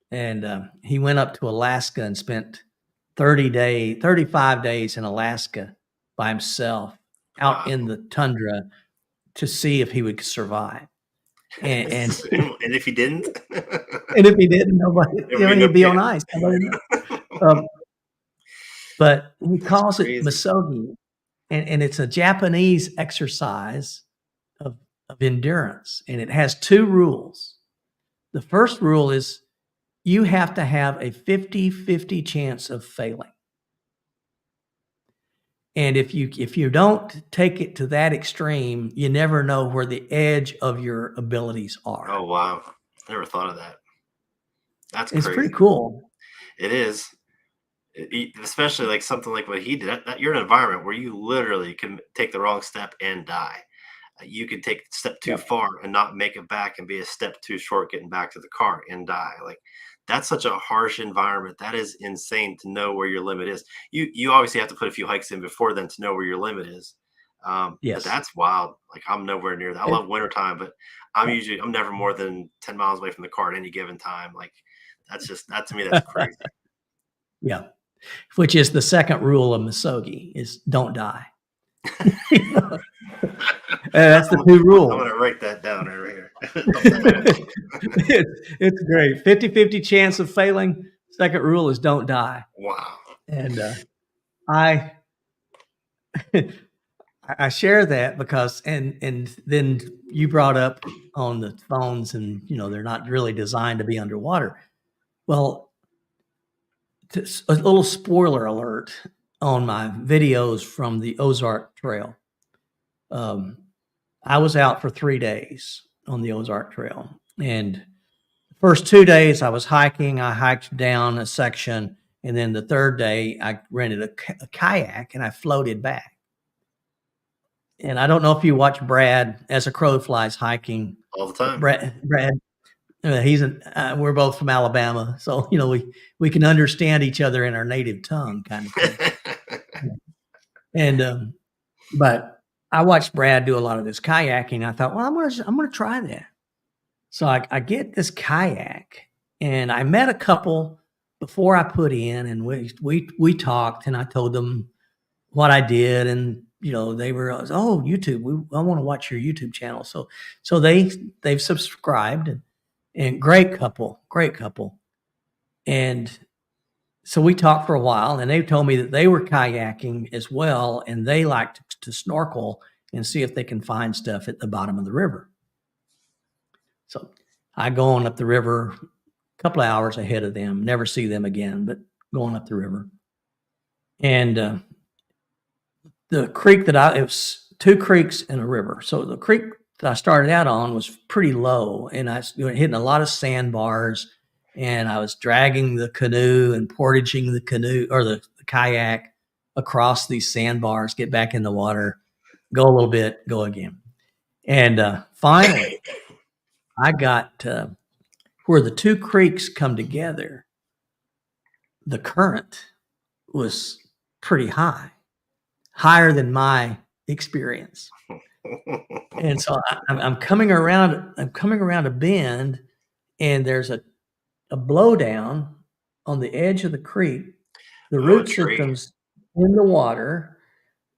And he went up to Alaska and spent 35 days in Alaska by himself out
Wow.
in the tundra to see if he would survive. And
And if he didn't,
and if he didn't, nobody,
there would be no
he'd be on
chance.
ice. But he
That's
calls it
crazy.
Misogi, and it's a Japanese exercise of endurance, and it has two rules. The first rule is you have to have a 50-50 chance of failing. And if you don't take it to that extreme, you never know where the edge of your abilities are.
Oh wow. Never thought of that. That's
It's
crazy.
pretty cool.
It is. Especially like something like what he did. You're in an environment where you literally can take the wrong step and die. You could take a step too
Yep.
far and not make it back and be a step too short getting back to the car and die. Like that's such a harsh environment. That is insane to know where your limit is. You obviously have to put a few hikes in before then to know where your limit is. But
Yes.
that's wild. Like I'm nowhere near that. I love wintertime, but I'm never more than 10 miles away from the car at any given time. Like that to me, that's crazy.
Yeah. Which is the second rule of Misogi is don't die. That's the two rules.
I'm gonna write that down right here.
It's great. 50-50 chance of failing. Second rule is don't die.
Wow.
And I share that because and then you brought up on the phones and they're not really designed to be underwater. Well, a little spoiler alert on my videos from the Ozark Trail. I was out for 3 days on the Ozark Trail, and the first 2 days I was hiking. I hiked down a section, and then the third day I rented a kayak and I floated back. And I don't know if you watch Brad As a Crow Flies hiking.
All the time.
Brad, we're both from Alabama, so we can understand each other in our native tongue, kind of thing. And but I watched Brad do a lot of this kayaking. I thought, well, I'm gonna try that. So I get this kayak, and I met a couple before I put in, and we talked, and I told them what I did, and they were, oh, YouTube, I want to watch your YouTube channel. So they've subscribed, and great couple. And so we talked for a while, and they told me that they were kayaking as well, and they like to snorkel and see if they can find stuff at the bottom of the river. So I go on up the river a couple of hours ahead of them, never see them again, but going up the river. And the creek it was two creeks and a river. So the creek that I started out on was pretty low, and I was hitting a lot of sandbars, and I was dragging the canoe and portaging the canoe or the kayak across these sandbars, get back in the water, go a little bit, go again. And finally, I got where the two creeks come together. The current was pretty higher than my experience. And so I'm coming around. I'm coming around a bend, and there's a blowdown on the edge of the creek. The
Oh, a
root
tree.
system's in the water,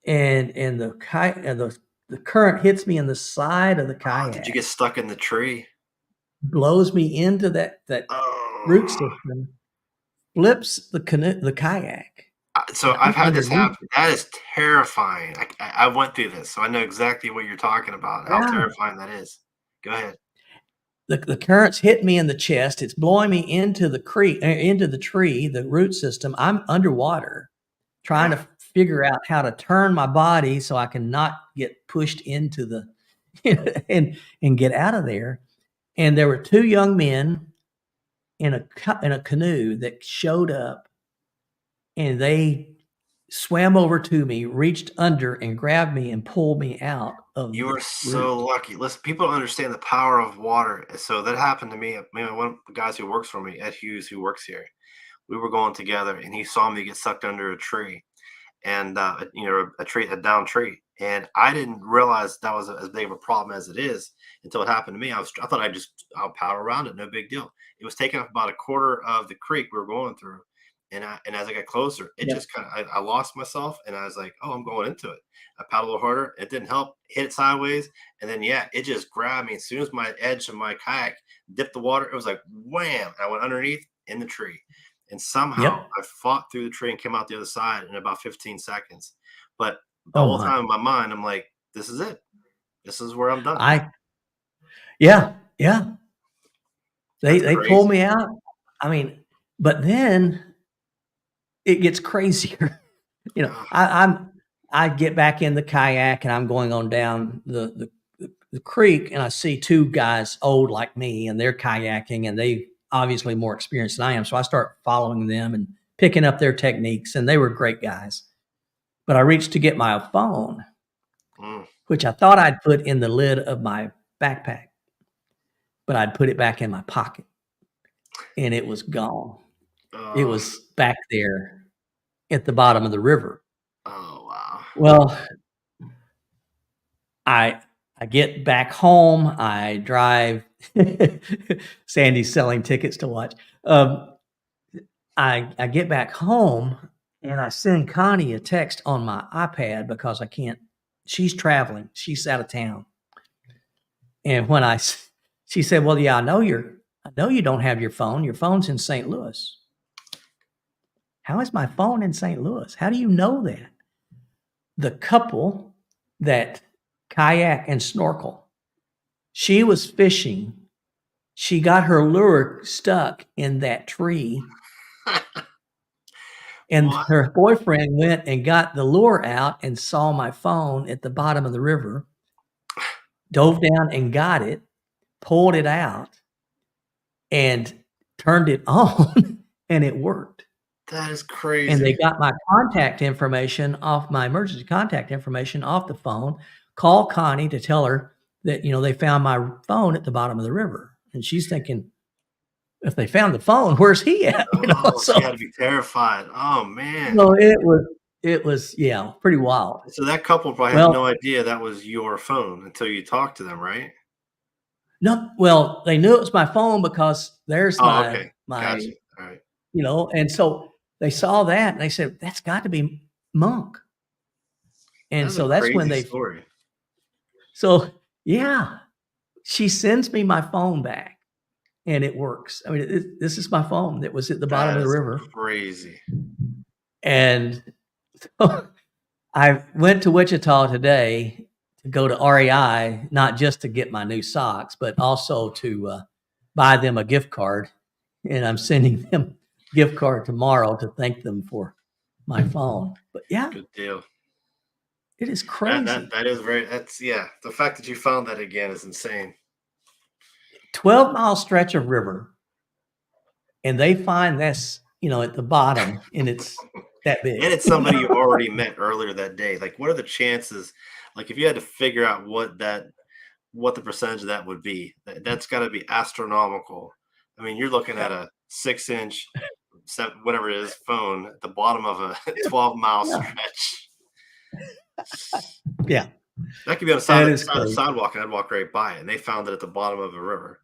and the current hits me in the side of the
Oh, did you
kayak,
get stuck in the tree?
blows me into that root
Oh.
system, flips the kayak,
So
and
I've
I'm
had this
underneath
happen.
it.
That is terrifying. I went through this, so I know exactly what you're talking about, how
Yeah.
terrifying that is. Go ahead.
The currents hit me in the chest. It's blowing me into the creek, into the tree, the root system. I'm underwater trying
Yeah.
to figure out how to turn my body so I can not get pushed into the and get out of there. And there were two young men in a canoe that showed up, and they swam over to me, reached under and grabbed me and pulled me out of
You
the
are so
root.
lucky. Listen, people don't understand the power of water. So that happened to me. One of the guys who works for me, Ed Hughes, who works here, we were going together and he saw me get sucked under a tree and, a down tree. And I didn't realize that was as big of a problem as it is until it happened to me. I thought I'll power around it. No big deal. It was taking up about a quarter of the creek we were going through. And as I got closer, it
Yeah.
just I lost myself and I was like, oh, I'm going into it. I paddled a little harder. It didn't help. Hit it sideways. And then, yeah, it just grabbed me. As soon as my edge of my kayak dipped the water, it was like wham. I went underneath in the tree. And somehow
Yep.
I fought through the tree and came out the other side in about 15 seconds. But the
Oh
whole
my.
time in my mind, I'm like, this is it. This is where I'm done.
I Yeah, yeah.
That's
They pulled
crazy.
me out. I mean, but then it gets crazier.
Ugh,
I get back in the kayak and I'm going on down the creek, and I see two guys old like me, and they're kayaking, and they obviously more experienced than I am. So I start following them and picking up their techniques, and they were great guys. But I reached to get my phone,
mm,
which I thought I'd put in the lid of my backpack, but I'd put it back in my pocket, and it was gone. It
oh,
was back there at the bottom of the river.
oh, wow.
Well, I I get back home, I drive. Sandy's selling tickets to watch. I get back home, and I send Connie a text on my iPad because I can't she's traveling, she's out of town. And when she said, "Well, yeah, I know you don't have your phone's in St. Louis." "How is my phone in St. Louis? How do you know that?" The couple that kayak and snorkel, she was fishing. She got her lure stuck in that tree, and
What?
her boyfriend went and got the lure out and saw my phone at the bottom of the river, dove down and got it, pulled it out, and turned it on, and it worked.
That is
And they
crazy.
got my emergency contact information off the phone, called Connie to tell her that, they found my phone at the bottom of the river. And she's thinking, if they found the phone, where's he at?
Oh, she
So
had to be terrified. Oh, man.
so it was, yeah, pretty wild.
So that couple probably had
Well,
no idea that was your phone until you talked to them, right?
no, well, they knew it was my phone because there's
Oh, okay.
my,
Gotcha. All right.
and so they saw that and they said, "That's got to be Monk." And
That's a
so that's when
crazy
they
story.
so yeah, she sends me my phone back, and it works. I mean, this is my phone that was at the bottom
That
of the
is
river,
crazy.
and I went to Wichita today to go to REI, not just to get my new socks, but also to buy them a gift card. And I'm sending them gift card tomorrow to thank them for my phone. But yeah,
Good deal.
it is
That that
crazy.
that is very that's yeah, the fact that you found that again is insane.
12-mile stretch of river, and they find this, at the bottom, and it's that
And
big.
it's somebody you already met earlier that day. Like, what are the chances? Like, if you had to figure out what the percentage of that would be, that's got to be astronomical. I mean, you're looking at a 6 inch, whatever it is, phone at the bottom of a 12-mile
Yeah,
stretch.
yeah.
That could be on the
That
side
is
of the
crazy.
sidewalk, and I'd walk right by it, and they found it at the bottom of a river.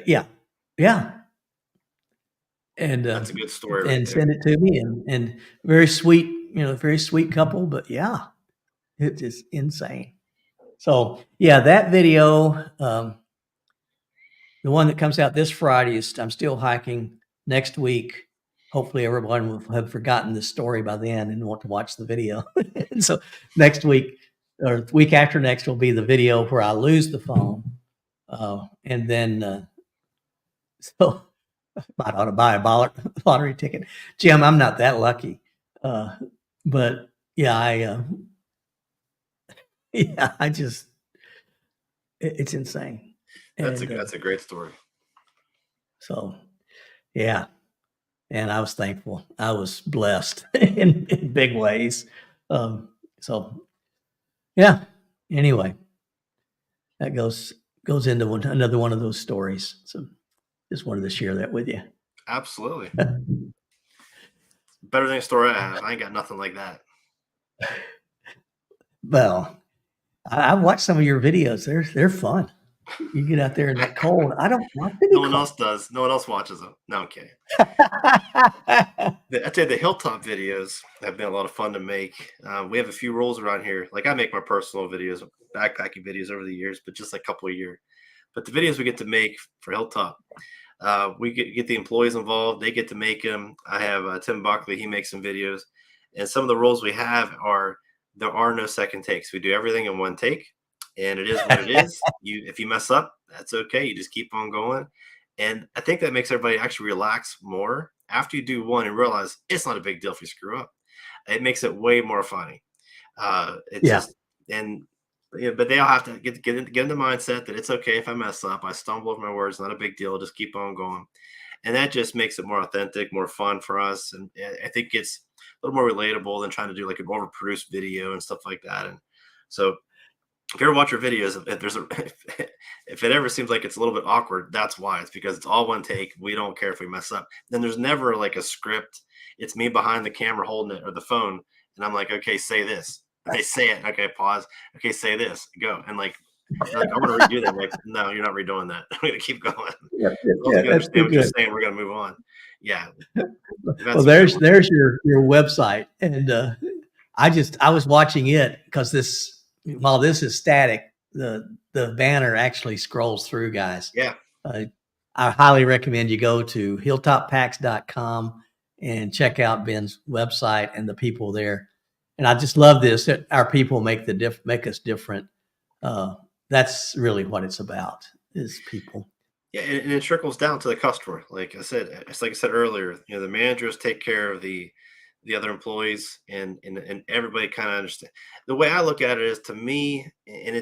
Yeah. Yeah. And
That's a good story right
and
there.
send it to me, and very sweet, very sweet couple, but yeah, it's just insane. So yeah, that video, the one that comes out this Friday is I'm still hiking. Next week, hopefully everyone will have forgotten the story by then and want to watch the video. And so next week or the week after next will be the video where I lose the phone. And then so I ought to buy a lottery ticket. Jim, I'm not that lucky. But yeah, yeah, it's insane.
That's
And
a great story.
so, yeah. And I was thankful. I was blessed in big ways. So yeah. Anyway, that goes into another one of those stories. So just wanted to share that with you.
Absolutely. Better than a story I have. I ain't got nothing like that.
Well, I've watched some of your videos. They're fun. You get out there in that cold. I don't want to be
No one
cold.
else does. No one else watches them. No, I'm kidding. I'd say the Hilltop videos have been a lot of fun to make. We have a few rules around here. Like I make my personal videos, backpacking videos over the years, but just like a couple a year. But the videos we get to make for Hilltop, we get the employees involved. They get to make them. I have Tim Buckley. He makes some videos. And some of the rules we have are there are no second takes. We do everything in one take. And it is what it is. If you mess up, that's okay. You just keep on going. And I think that makes everybody actually relax more after you do one and realize it's not a big deal if you screw up. It makes it way more funny. It's
Yeah.
just and yeah, but they all have to get in the mindset that it's okay if I mess up. I stumble over my words, not a big deal. Just keep on going, and that just makes it more authentic, more fun for us. And I think it's a little more relatable than trying to do like an overproduced video and stuff like that. And so if you ever watch your videos, if there's a if it ever seems like it's a little bit awkward, that's why. It's because it's all one take. We don't care if we mess up. Then there's never like a script. It's me behind the camera holding it or the phone, and I'm like, okay, say this. And they say it. Okay, pause. Okay, say this. Go. And like, they're like I want to redo that. I'm like, no, you're not redoing that. I'm gonna keep going.
Yeah,
As long as
yeah,
you
that's
understand
too
what you're
good.
saying, we're gonna move on. Yeah, we've had
Well,
some good ones.
there's your website, and I was watching it because while this is static, the banner actually scrolls through, guys.
Yeah,
I highly recommend you go to hilltoppacks.com and check out Ben's website and the people there. And I just love this that our people make us different. That's really what it's about, is people.
yeah, and it trickles down to the customer. Like I said, it's like I said earlier. The managers take care of the other employees, and everybody kind of understand. The way I look at it is, to me, and I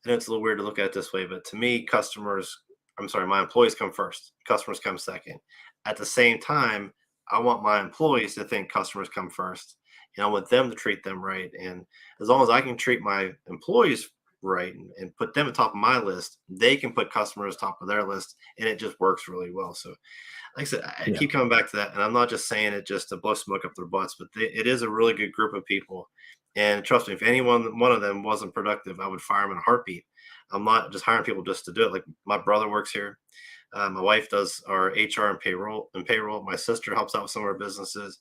know it's a little weird to look at it this way, but to me, my employees come first, customers come second. At the same time, I want my employees to think customers come first. I want them to treat them right. And as long as I can treat my employees right and put them at top of my list, they can put customers top of their list, and it just works really well. So like I said, I
Yeah.
keep coming back to that, and I'm not just saying it just to blow smoke up their butts, but it is a really good group of people. And trust me, if one of them wasn't productive, I would fire them in a heartbeat. I'm not just hiring people just to do it. Like my brother works here. My wife does our HR and payroll. My sister helps out with some of our businesses.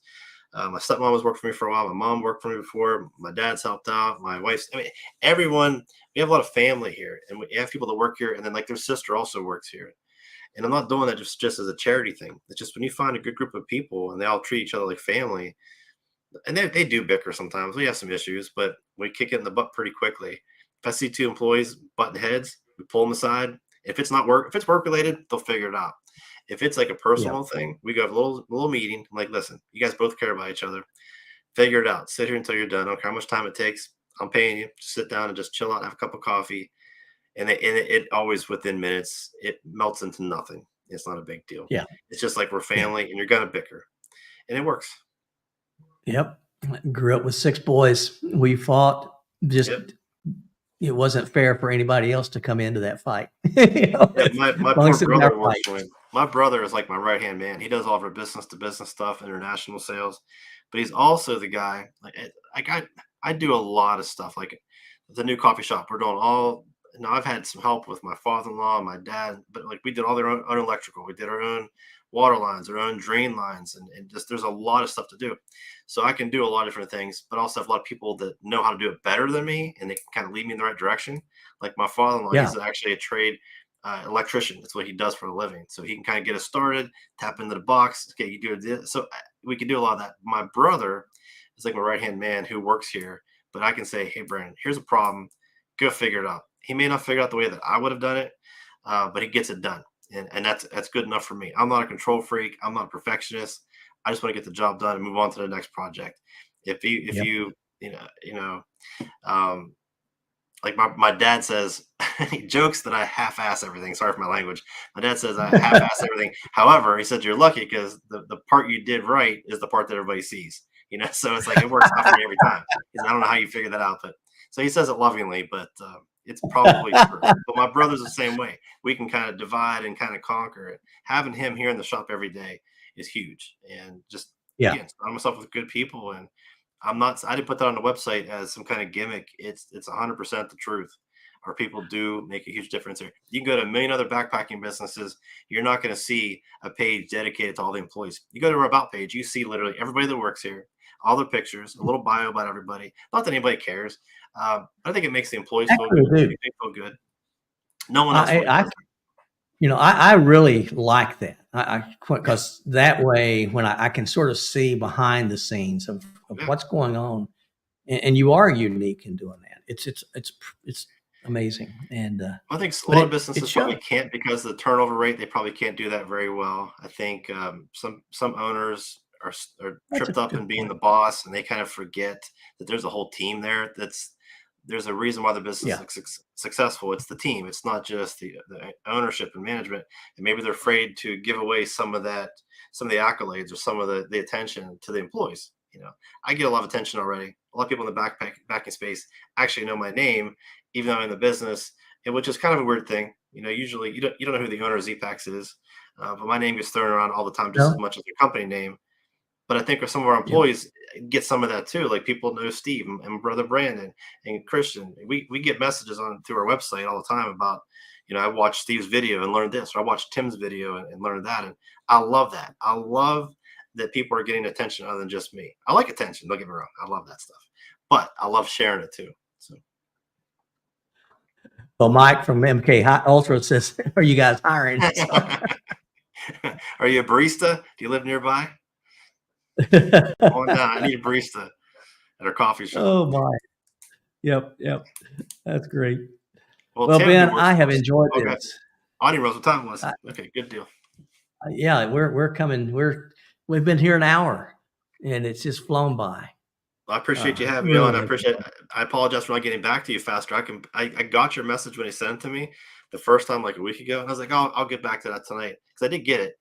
My stepmom has worked for me for a while. My mom worked for me before. My dad's helped out. My wife's. I mean, everyone. We have a lot of family here, and we have people that work here, and then like their sister also works here. And I'm not doing that just as a charity thing. It's just when you find a good group of people and they all treat each other like family, and they do bicker sometimes. We have some issues, but we kick it in the butt pretty quickly. If I see two employees butting heads, we pull them aside. If it's work related, they'll figure it out. If it's like a
Yeah.
personal thing, we go have a little meeting. I'm like, listen, you guys both care about each other. Figure it out. Sit here until you're done. I don't care how much time it takes. I'm paying you. Just sit down and just chill out, have a cup of coffee. And it always within minutes, it melts into nothing. It's not a big deal.
Yeah.
It's just like we're
Yeah.
family, and you're gonna bicker, and it works.
Yep. Grew up with 6 boys. We fought. Just
Yep.
it wasn't fair for anybody else to come into that fight.
Yeah, my
As long
poor
as it was
brother
our
works
fight.
for me. My brother is like my right hand man. He does all of our business to business stuff, international sales, but he's also the guy. Like I got I do a lot of stuff. Like the new coffee shop, we're doing all. Now I've had some help with my father-in-law and my dad, but like we did all their own electrical. We did our own water lines, our own drain lines, and just there's a lot of stuff to do. So I can do a lot of different things, but also have a lot of people that know how to do it better than me, and they can kind of lead me in the right direction. Like my father-in-law,
Yeah.
he's actually a trade electrician. That's what he does for a living. So he can kind of get us started, tap into the box, okay, you do it. So we can do a lot of that. My brother is like my right hand man who works here, but I can say, hey, Brandon, here's a problem. Go figure it out. He may not figure out the way that I would have done it, but he gets it done, and that's good enough for me. I'm not a control freak. I'm not a perfectionist. I just want to get the job done and move on to the next project. If
Yep.
you um, like my dad says, he jokes that I half-ass everything. Sorry for my language. My dad says I half-ass everything. However, he said you're lucky because the part you did right is the part that everybody sees. So it's like it works out for me every time. I don't know how you figured that out, but so he says it lovingly, but it's probably true. But my brother's the same way. We can kind of divide and kind of conquer it. Having him here in the shop every day is huge, and just
Yeah.
again, surround myself with good people. And I didn't put that on the website as some kind of gimmick. It's 100% the truth. Our people do make a huge difference here. You can go to a million other backpacking businesses. You're not going to see a page dedicated to all the employees. You go to our about page, you see literally everybody that works here, all their pictures, a little bio about everybody. Not that anybody cares. I think it makes the employees feel
Actually,
good.
dude,
Makes me feel good. No one else really
I
does.
I really like that. Because that way, when I can sort of see behind the scenes of
Yeah.
what's going on, and you are unique in doing that. It's amazing, and
I think a
but
lot of
it
businesses
shows.
probably can't because of the turnover rate. They probably can't do that very well. I think some owners are
That's a
tripped up in
good
being
point.
the boss, and they kind of forget that there's a whole team there. There's a reason why the business
Yeah,
is successful. It's the team. It's not just the ownership and management. And maybe they're afraid to give away some of that, some of the accolades or some of the attention to the employees. I get a lot of attention already. A lot of people in the backpacking space actually know my name, even though I'm in the business, and which is kind of a weird thing. Usually you don't know who the owner of Z-Packs is, but my name gets thrown around all the time just as
no,
much as the company name. But I think some of our
yep,
employees get some of that too. Like people know Steve and brother Brandon and Christian. We get messages on through our website all the time about, I watched Steve's video and learned this, or I watched Tim's video and learned that. And I love that. I love that people are getting attention other than just me. I like attention. Don't get me wrong. I love that stuff, but I love sharing it too. So,
well, Mike from MK Ultra says, "Are you guys hiring?" So,
are you a barista? Do you live nearby? Come on down. I need a barista at our coffee shop.
oh my, yep, that's great.
Well,
Well,
Tim, who
Ben,
works
I
for
have
us.
enjoyed
Okay.
this.
I didn't realize what time it was.
I,
Okay, good deal.
yeah, we're coming. We've been here an hour, and it's just flown by.
Well, I appreciate you having me on.
Really.
I apologize for not getting back to you faster. I got your message when you sent it to me the first time like a week ago. And I was like, oh, I'll get back to that tonight. Because I did get it.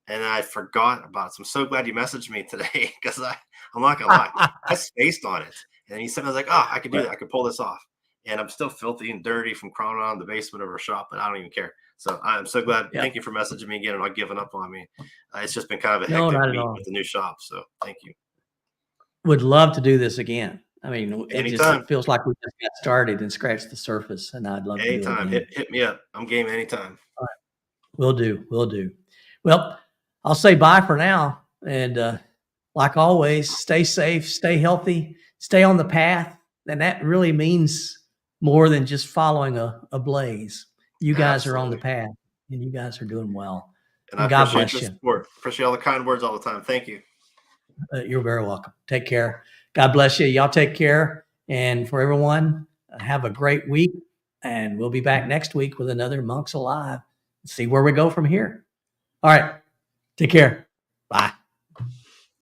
And I forgot about it. So I'm so glad you messaged me today because I'm not gonna lie. I spaced on it. And he said, I was like, oh, I could do that. I could pull this off. And I'm still filthy and dirty from crawling around the basement of our shop, but I don't even care. So I'm so glad.
Yeah.
Thank you for messaging me again and not giving up on me. It's just been kind of a
No,
hectic
not at
week
all.
with the new shop. So thank you.
Would love to do this again. I mean,
Anytime.
it feels like we just got started and scratched the surface, and I'd love to do it
Anytime.
again.
Hit me up. I'm game anytime.
All right. Will do. Will do. Well, I'll say bye for now. And like always, stay safe, stay healthy, stay on the path. And that really means more than just following a blaze. You guys are on the
Absolutely.
path, and you guys are doing well.
And I
And God
appreciate
bless
your
you.
support. Appreciate all the kind words all the time. Thank you.
You're very welcome. Take care. God bless you. Y'all take care. And for everyone, have a great week. And we'll be back next week with another Monks Alive. See where we go from here. All right. Take care. Bye.